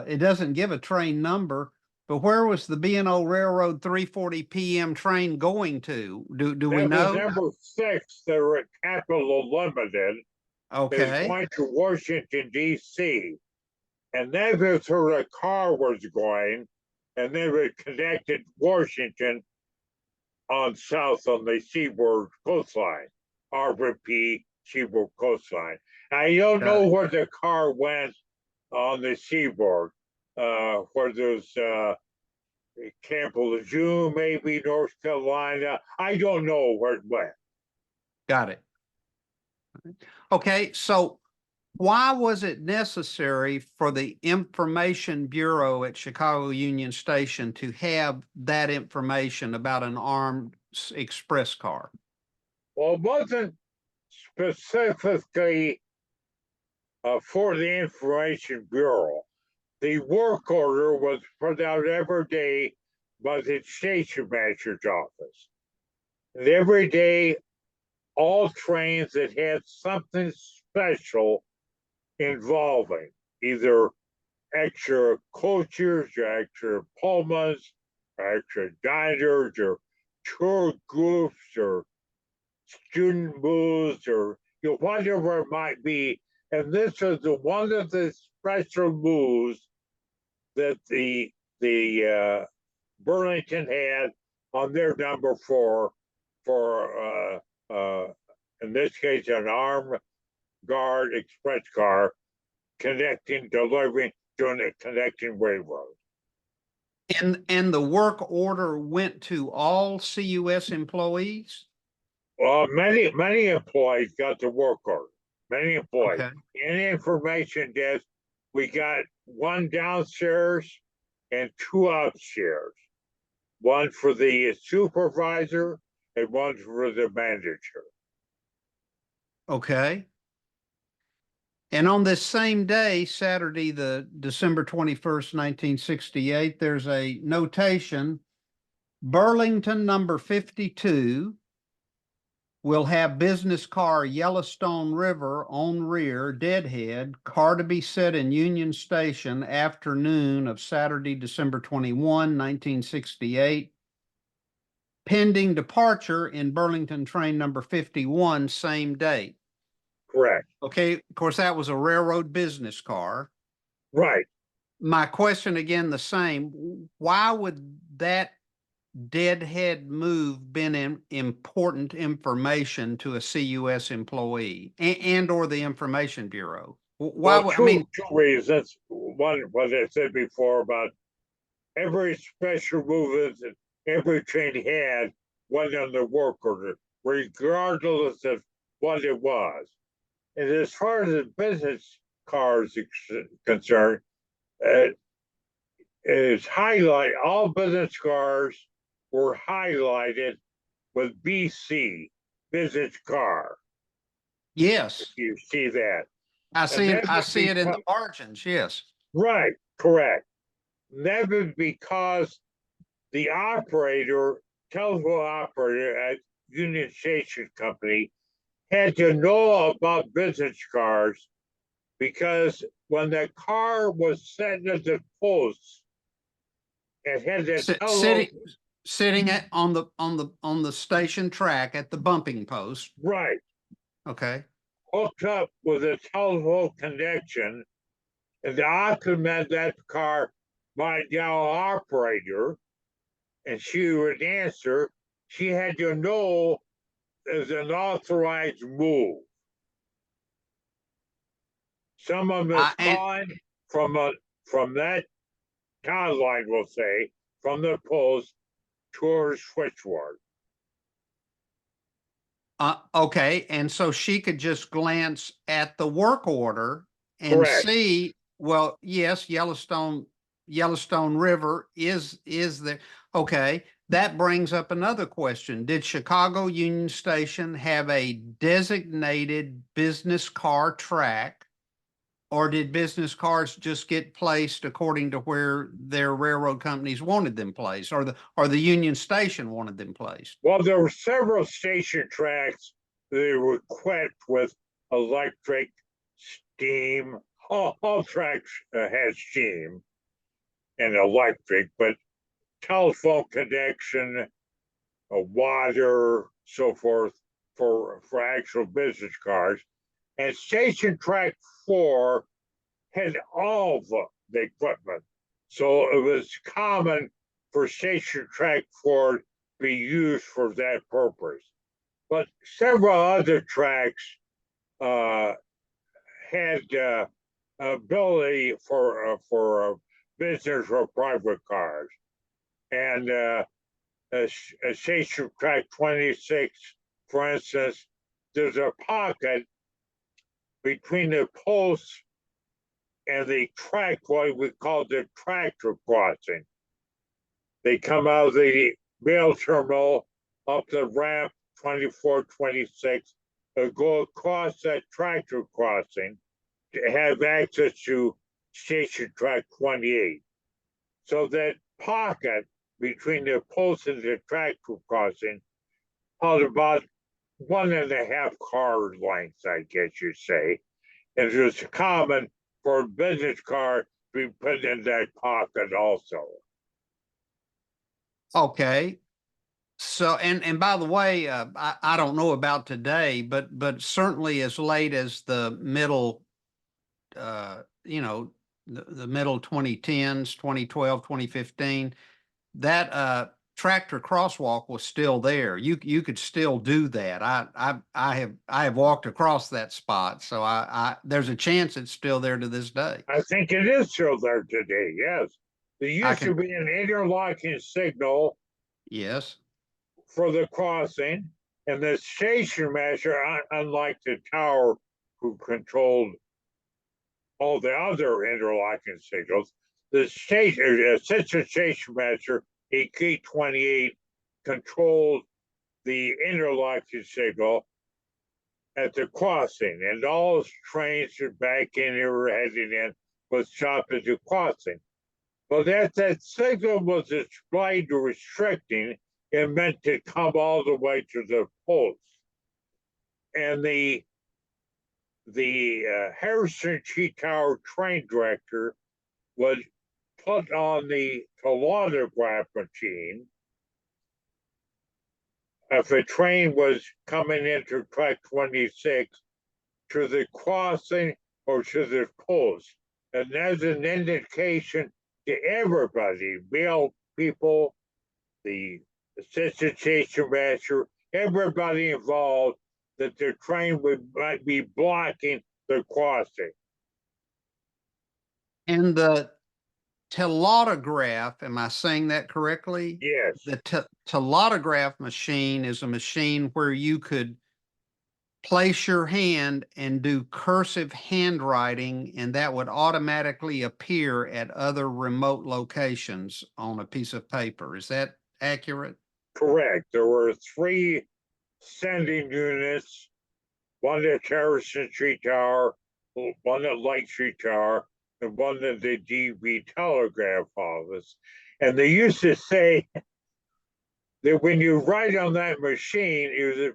it doesn't give a train number, but where was the B&O Railroad 3:40 p.m. train going to? Do we That was know? number 6. They were at Capital Limited. Is Okay. going to Washington, D.C. And that's where the car was going. And they were connected Washington on south on the Seaboard coastline, RVP Seaboard coastline. I don't Got know it. where the car went on the Seaboard, where there's Camp Lejeune, maybe North Carolina. I don't know where it went. Got it. Okay, so why was it necessary for the Information Bureau at Chicago Union Station to have that information about an armed express car? Well, it wasn't specifically for the Information Bureau. The work order was put out every day by the station master's office. And every day, all trains that had something special involving either extra coaches, or extra pullmans, or extra diners, or tour groups, or student booths, or whatever it might be. And this is one of the special moves that the Burlington had on their number 4 for in this case an armed guard express car connecting delivering doing a connecting railroad. And the work order went to all CUS employees? Well, many employees got the work order. Many employees. Okay. In the information desk, we got one downstairs and 2 upstairs. One for the supervisor and one for the manager. Okay. And on this same day, Saturday, the December 21st, 1968, there's a notation, Burlington number 52 will have business car Yellowstone River on rear, deadhead, car to be set in Union Station afternoon of Saturday, December 21, 1968. Pending departure in Burlington train number 51, same date. Correct. Okay, of course, that was a railroad business car. Right. My question again, the same. Why would that deadhead move been important information to a CUS employee and or the Information Bureau? Why Well, would, two reasons. One, what I said before about every special movement that every train had went on the work order, regardless of what it was. And as far as the business cars concerned, is highlight all business cars were highlighted with BC, business car. yes, You see that. I see it. that I would see be it in the margins. Yes. Right, correct. That was because the operator, telephone operator at Union Station Company, had to know about business cars because when the car was sent at the post, it had that Sitting on the station track at the bumping post. right, Okay. hooked up with a telephone connection, and the occupant that car might yell operator, and she would answer. She had to know as an authorized move. Someone was calling from that town line, we'll say, from the post to her switchboard. Okay, and so she could just glance at the work order and Correct. see, well, yes, Yellowstone River is there. Okay, that brings up another question. Did Chicago Union Station have a designated business car track? Or did business cars just get placed according to where their railroad companies wanted them placed, or the Union Station wanted them placed? Well, there were several station tracks that were equipped with electric, steam. All tracks had steam and electric, but telephone connection, water, so forth for actual business cars. And Station Track 4 had all the equipment. So it was common for Station Track 4 to be used for that purpose. But several other tracks had ability for business or private cars. And Station Track 26, for instance, there's a pocket between the posts and the track, what we call the tractor crossing. They come out of the mail terminal up the ramp 24, 26, and go across that tractor crossing to have access to Station Track 28. So that pocket between the post and the tractor crossing, about 1.5 car lengths, I guess you'd say. And it was common for a business car to be put in that pocket also. Okay. So, and by the way, I don't know about today, but certainly as late as the middle, you know, the middle 2010s, 2012, 2015, that tractor crosswalk was still there. You could still do that. I have walked across that spot, so I there's a chance it's still there to this day. I think it is still there today, yes. There I used to can, be an interlocking signal yes. for the crossing, and the station master, unlike the tower who controlled all the other interlocking signals, the assistant station master, AK-28, controlled the interlocking signal at the crossing, and all trains that back in they were heading in was stopped at the crossing. But as that signal was displayed restricting, it meant to come all the way to the post. And the Harrison T Tower train director would put on the telegraph machine if a train was coming into track 26 to the crossing or to the post. And as an indication to everybody, mail people, the assistant station master, everybody involved, that the train might be blocking the crossing. And the telautograph, am I saying that correctly? Yes, The telautograph machine is a machine where you could place your hand and do cursive handwriting, and that would automatically appear at other remote locations on a piece of paper. Is that accurate? correct. There were 3 sending units, one at Harrison Street Tower, one at Light Street Tower, and one at the DB Telegraph Office. And they used to say that when you write on that machine, it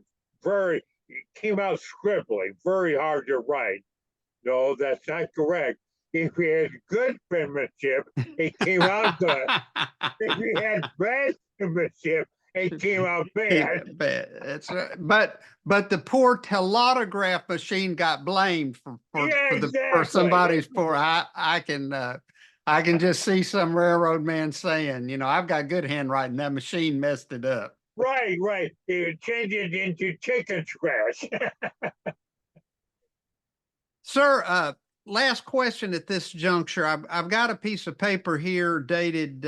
came out scribbly, very hard to write. No, that's not correct. If you had good penmanship, it came out good. If you had bad penmanship, it came out bad. That's right. But the poor telautograph machine got blamed Yeah, for exactly. somebody's poor. I can just see some railroad man saying, you know, I've got good handwriting. That machine messed it up. Right, right. They would change it into chicken scratch. Sir, last question at this juncture. I've got a piece of paper here dated.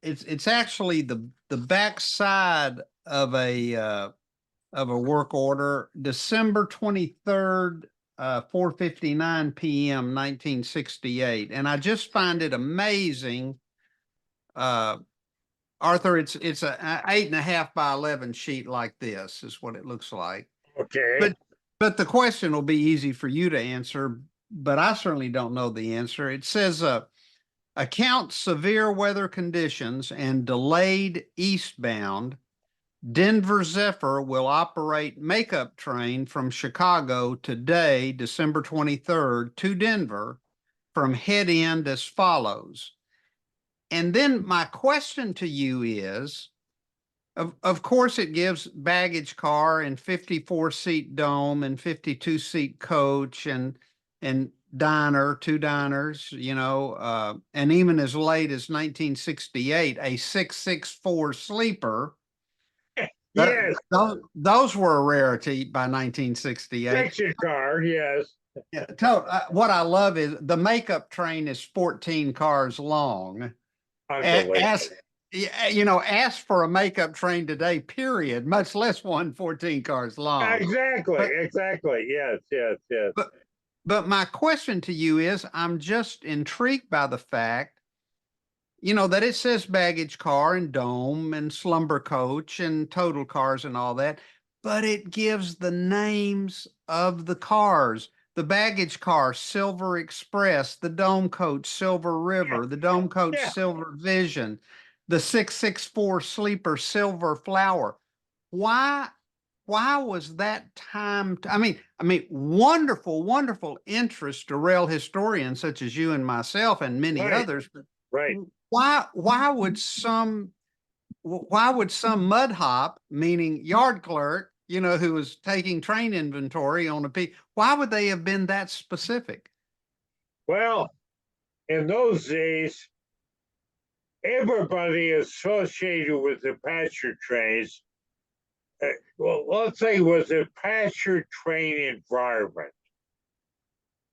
It's actually the back side of a work order, December 23rd, 4:59 p.m. 1968, and I just find it amazing. Arthur, it's a 8.5 by 11 sheet like this is what it looks like. Okay. But the question will be easy for you to answer, but I certainly don't know the answer. It says, account severe weather conditions and delayed eastbound, Denver Zephyr will operate makeup train from Chicago today, December 23rd, to Denver from head end as follows. And then my question to you is, of course, it gives baggage car and 54-seat dome and 52-seat coach and diner, 2 diners, you know, and even as late as 1968, a 664 sleeper. Yes. Those were a rarity by 1968. Section car, yes. Yeah, what I love is the makeup train is 14 cars long. Ask, you know, ask for a makeup train today, period, much less one 14 cars long. Exactly, exactly. Yes, yes, yes. But my question to you is, I'm just intrigued by the fact, you know, that it says baggage car and dome and slumber coach and total cars and all that, but it gives the names of the cars. The baggage car, Silver Express, the dome coach, Silver River, the dome coach, Yeah. Silver Vision. the 664 sleeper silver flower. Why was that time? I mean, wonderful, wonderful interest to rail historians such as you and myself and many Right. others. But Right. why would some mud hop, meaning yard clerk, who was taking train inventory on a P, why would they have been that specific? Well, in those days, everybody associated with the passenger trains, well, let's say it was a passenger train environment.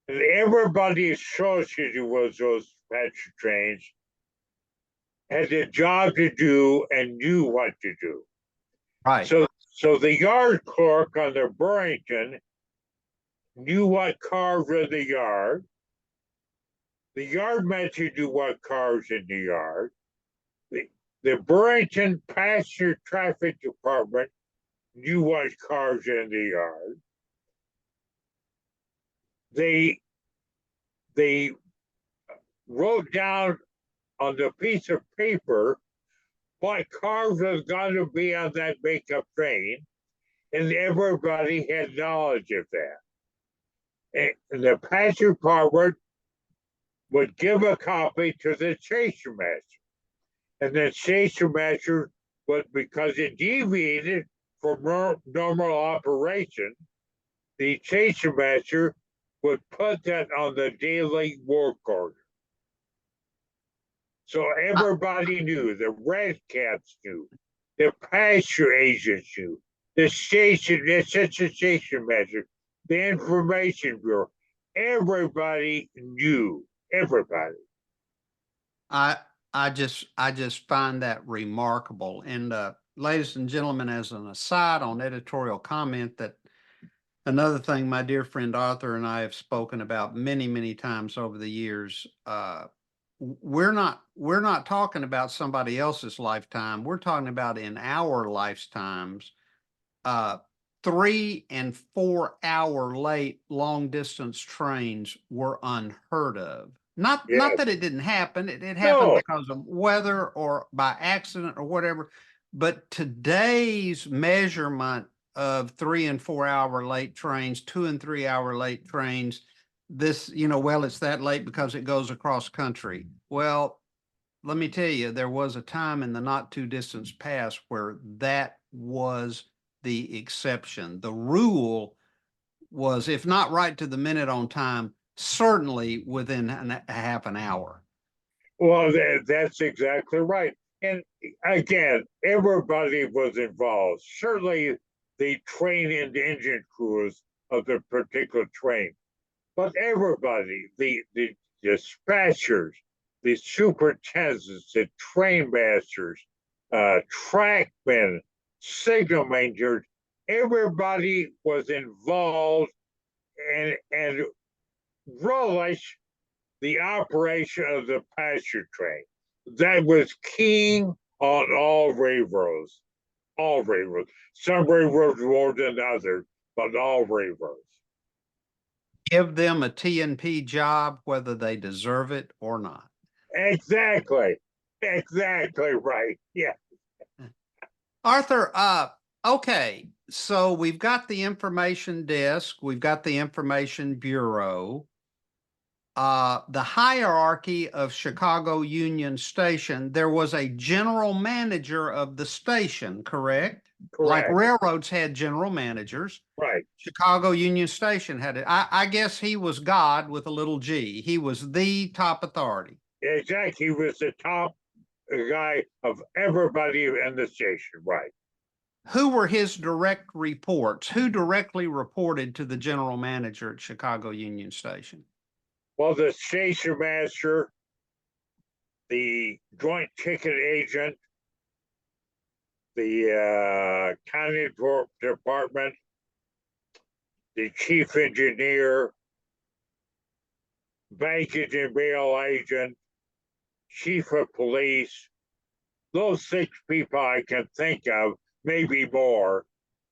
And everybody associated with those passenger trains had a job to do and knew what to do. Right. So the yard clerk on the Burlington knew what cars were in the yard. The yard manager knew what cars in the yard. The Burlington Passenger Traffic Department knew what cars in the yard. They wrote down on the piece of paper what cars was going to be on that makeup train, and everybody had knowledge of that. And the passenger department would give a copy to the station master, and the station master would, because it deviated from normal operation, the station master would put that on the daily work order. So everybody knew, the red caps knew, the pasture agents knew, the station master, the information bureau, everybody knew, everybody. I just find that remarkable. And ladies and gentlemen, as an aside on editorial comment, that another thing my dear friend Arthur and I have spoken about many, many times over the years, we're not talking about somebody else's lifetime. We're talking about in our lifetimes, 3 and 4 hour late long distance trains were unheard of. Not Yes. that it didn't happen. It happened No. because of weather or by accident or whatever. But today's measurement of 3 and 4 hour late trains, 2 and 3 hour late trains, this, well, it's that late because it goes across country. Well, let me tell you, there was a time in the not too distant past where that was the exception. The rule was, if not right to the minute on time, certainly within a half an hour. Well, that's exactly right. And again, everybody was involved. Certainly the train and engine crews of the particular train, but everybody, the dispatchers, the superintendents, the train masters, trackmen, signal managers, everybody was involved and relished the operation of the passenger train. That was keen on all railroads. All railroads. Some railroads more than others, but all railroads. Give them a T&P job, whether they deserve it or not. Exactly. Exactly right. Yeah. Arthur, okay, so we've got the information desk, we've got the information bureau. The hierarchy of Chicago Union Station, there was a general manager of the station, correct? Like Correct. railroads had general managers. Right. Chicago Union Station had it. I guess he was God with a little g. He was the top authority. Exactly. He was the top guy of everybody in the station. Right. Who were his direct reports? Who directly reported to the general manager at Chicago Union Station? Well, the station master, the joint ticket agent, the county department, the chief engineer, baggage and mail agent, chief of police. Those 6 people I can think of, maybe more,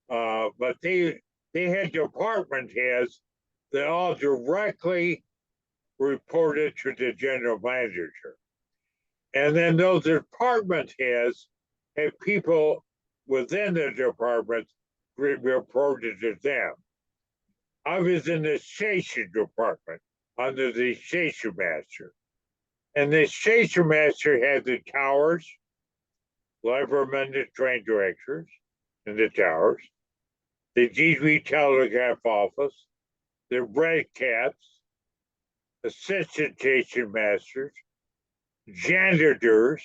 but they had department heads that all directly reported to the general manager. And then those department heads have people within the department reported to them. I was in the station department under the station master. And the station master had the towers, linemen, the train directors in the towers, the DV telegraph office, the red caps, assistant station masters, janitors,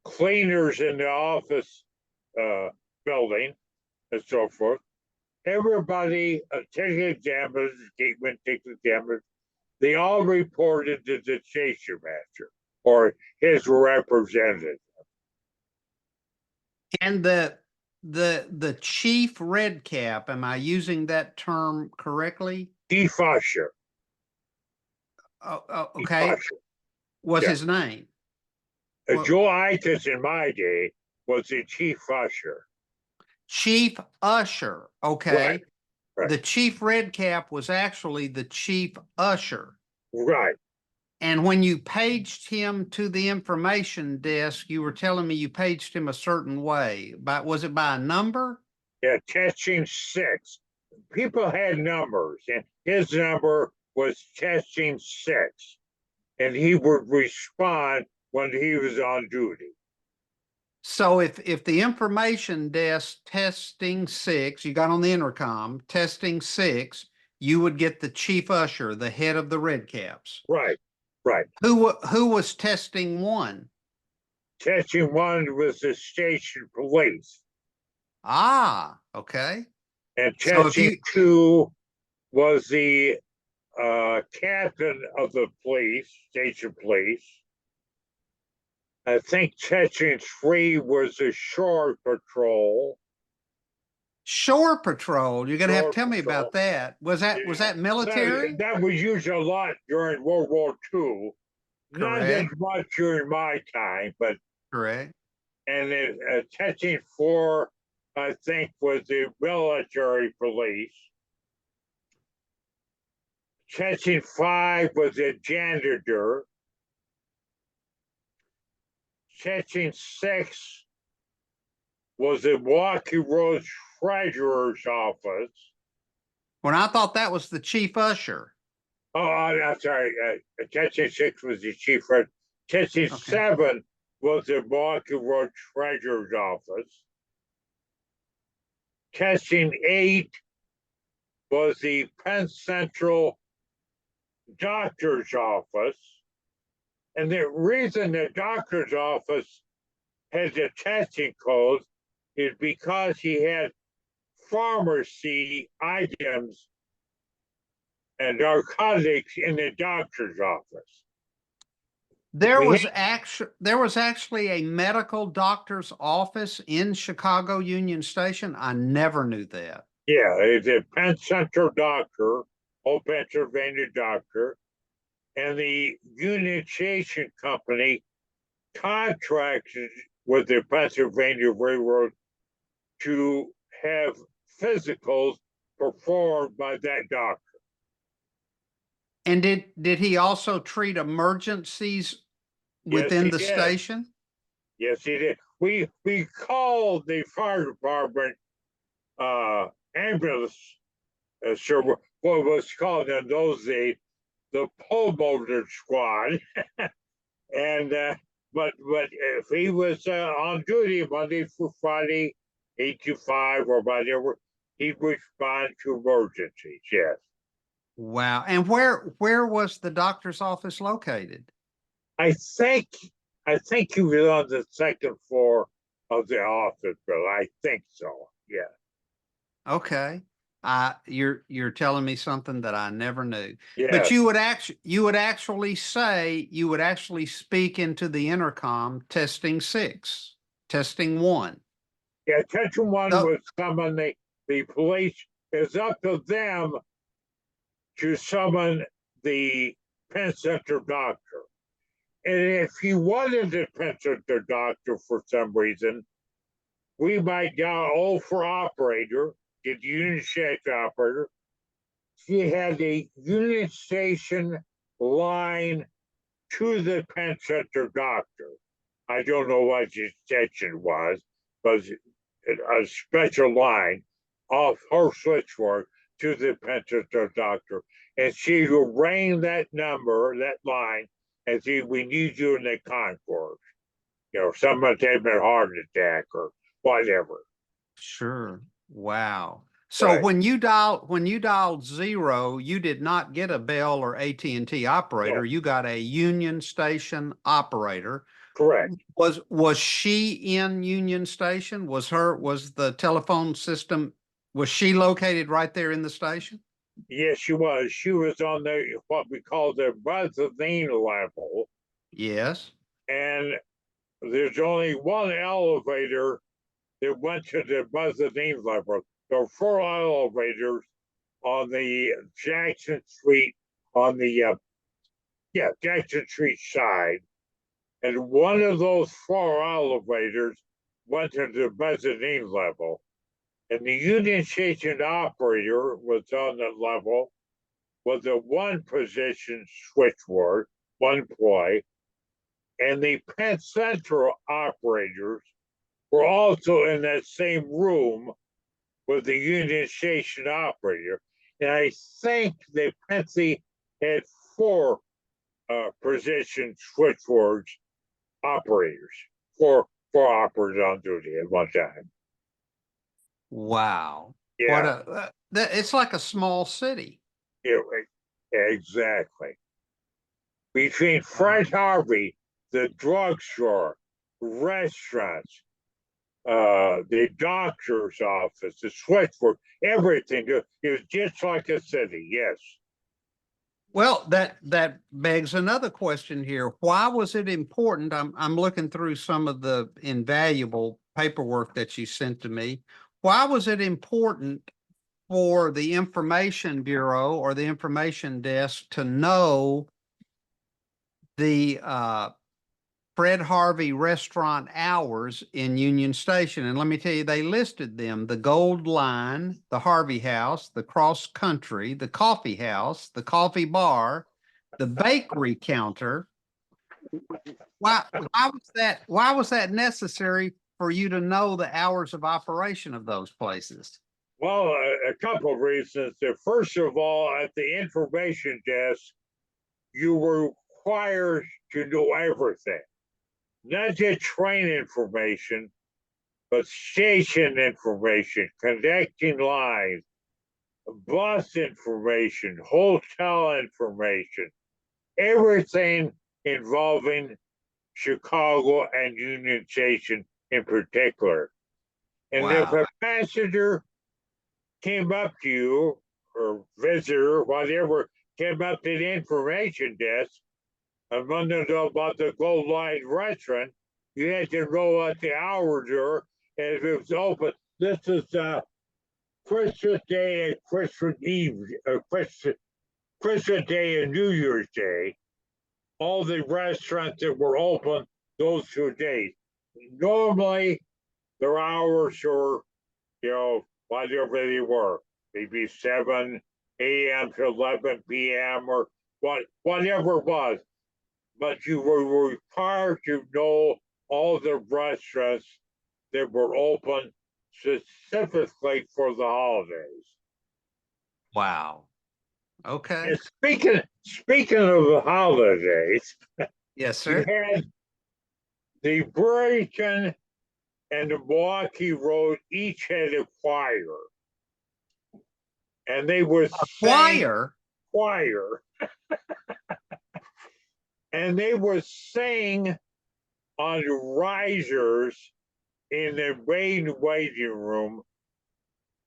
cleaners in the office building, and so forth. Everybody, ticket examiners, gateman ticket examiners, they all reported to the station master or his representative. And the chief red cap, am I using that term correctly? Chief usher. Okay. What's Yeah. his name? Joe Itis in my day was the chief usher. Chief usher. Okay. Right. The chief red cap was actually the chief usher. Right. And when you paged him to the information desk, you were telling me you paged him a certain way. Was it by a number? Yeah, testing 6. People had numbers, and his number was testing 6. And he would respond when he was on duty. So if the information desk testing 6, you got on the intercom, testing 6, you would get the chief usher, the head of the red caps. Right. Right. Who was testing 1? Testing 1 was the station police. Ah, okay. And So testing 2 was the captain of the police, station police. I think testing 3 was the shore patrol. Shore patrol. You're gonna have to tell me Patrol. about that. Was that military? That was used a lot during World War II. Not as Correct. much during my time, but Correct. and testing 4, I think, was the military police. Testing 5 was a janitor. Testing 6 was the Milwaukee Road treasurer's office. When I thought that was the chief usher. Oh, I'm sorry. Testing 6 was the chief. Testing Okay. 7 was the Milwaukee Road treasurer's office. Testing 8 was the Penn Central doctor's office. And the reason the doctor's office has a testing code is because he had pharmacy items and narcotics in the doctor's office. There was actually a medical doctor's office in Chicago Union Station. I never knew that. Yeah, it's a Penn Central doctor, old Pennsylvania doctor, and the Union Station Company contracted with the Pennsylvania Railroad to have physicals performed by that doctor. And did he also treat emergencies within the station? Yes, he did. We called the fire department ambulance service, what was called in those days the pulmotor squad. And but if he was on duty Monday through Friday, 8 to 5 or whatever, he'd respond to emergencies. Yes. Wow. And where was the doctor's office located? I think he was on the second floor of the office, but I think so. Yeah. Okay. You're telling me something that I never knew. Yeah. But you would actually speak into the intercom, testing 6, testing 1. Yeah, testing 1 was summon the police. It's up to them to summon the Penn Central doctor. And if he wasn't the Penn Central doctor for some reason, we might dial for operator, get Union Station operator. She had a Union Station line to the Penn Center doctor. I don't know what the extension was, but a special line off her switchboard to the Penn Center doctor. And she will ring that number, that line, and say, we need you in the concourse. You know, someone's having a heart attack or whatever. Sure. Wow. So Right. when you dialed 0, you did not get a Bell or AT&T operator. No. You got a Union Station operator. Correct. Was she in Union Station? Was the telephone system, was she located right there in the station? Yes, she was. She was on the what we call the mezzanine level, Yes. and there's only one elevator that went to the mezzanine level. There are 4 elevators on the Jackson Street on the Jackson Street side, and one of those 4 elevators went to the mezzanine level, and the Union Station operator was on the level with a 1-position switchboard, 1 ply, and the Penn Central operators were also in that same room with the Union Station operator. And I think that Pennsy had 4 position switchboards operators, four operators on duty at one time. Wow. Yeah. It's like a small city. Exactly. Between Fred Harvey, the drugstore, restaurants, the doctor's office, the switchboard, everything. It was just like a city. Yes. Well, that begs another question here. Why was it important? I'm looking through some of the invaluable paperwork that you sent to me. Why was it important for the Information Bureau or the Information Desk to know the Fred Harvey restaurant hours in Union Station? And let me tell you, they listed them: the Gold Line, the Harvey House, the Cross Country, the Coffee House, the Coffee Bar, the Bakery Counter. Why was that necessary for you to know the hours of operation of those places? Well, a couple of reasons. First of all, at the information desk, you were required to know everything, not just train information, but station information, connecting lines, bus information, hotel information, everything involving Chicago and Union Station in particular. And if Wow. a passenger came up to you, or visitor, whatever, came up to the information desk and wanted to know about the Gold Line restaurant, you had to know what the hours are and if it was open. This is Christmas Day and Christmas Eve, Christmas Day and New Year's Day. All the restaurants that were open those 2 days. Normally, their hours were, whatever they were, maybe 7 a.m. to 11 p.m. or whatever it was. But you were required to know all the restaurants that were open specifically for the holidays. Wow. Okay. And speaking of the holidays, Yes, you sir. had the Burlington and the Milwaukee Road each had a choir. And they were Choir. and they were sing on risers in the main waiting room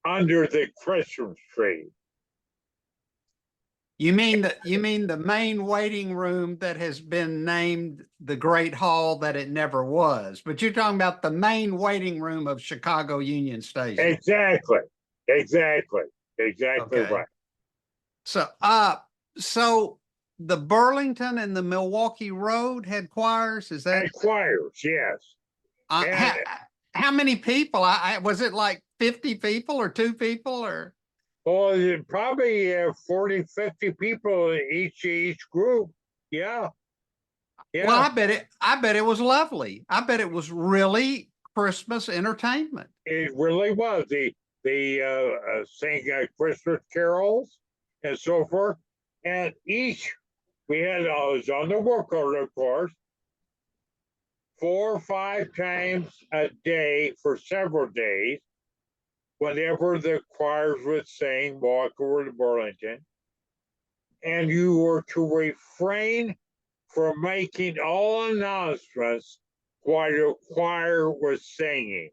under the Christmas tree. You mean the main waiting room that has been named the Great Hall that it never was, but you're talking about the main waiting room of Chicago Union Station. Exactly Okay. right. So the Burlington and the Milwaukee Road had choirs. Is that And choirs? Yes. how many people? Was it like 50 people or 2 people or? Well, probably 40, 50 people in each group. Yeah. Yeah, Well, I bet it was lovely. I bet it was really Christmas entertainment. it really was. They sang Christmas carols and so forth, and each we had was on the work order, of course, 4 or 5 times a day for several days. Whenever the choirs would sing "Walk Over to Burlington," and you were to refrain from making all announcements while the choir was singing.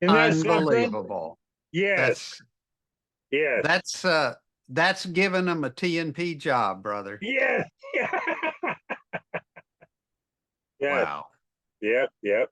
Isn't that something? Unbelievable. Yes, That's yes, that's giving them a TNP job, brother. yes, yes, yes, Wow. yep, yep.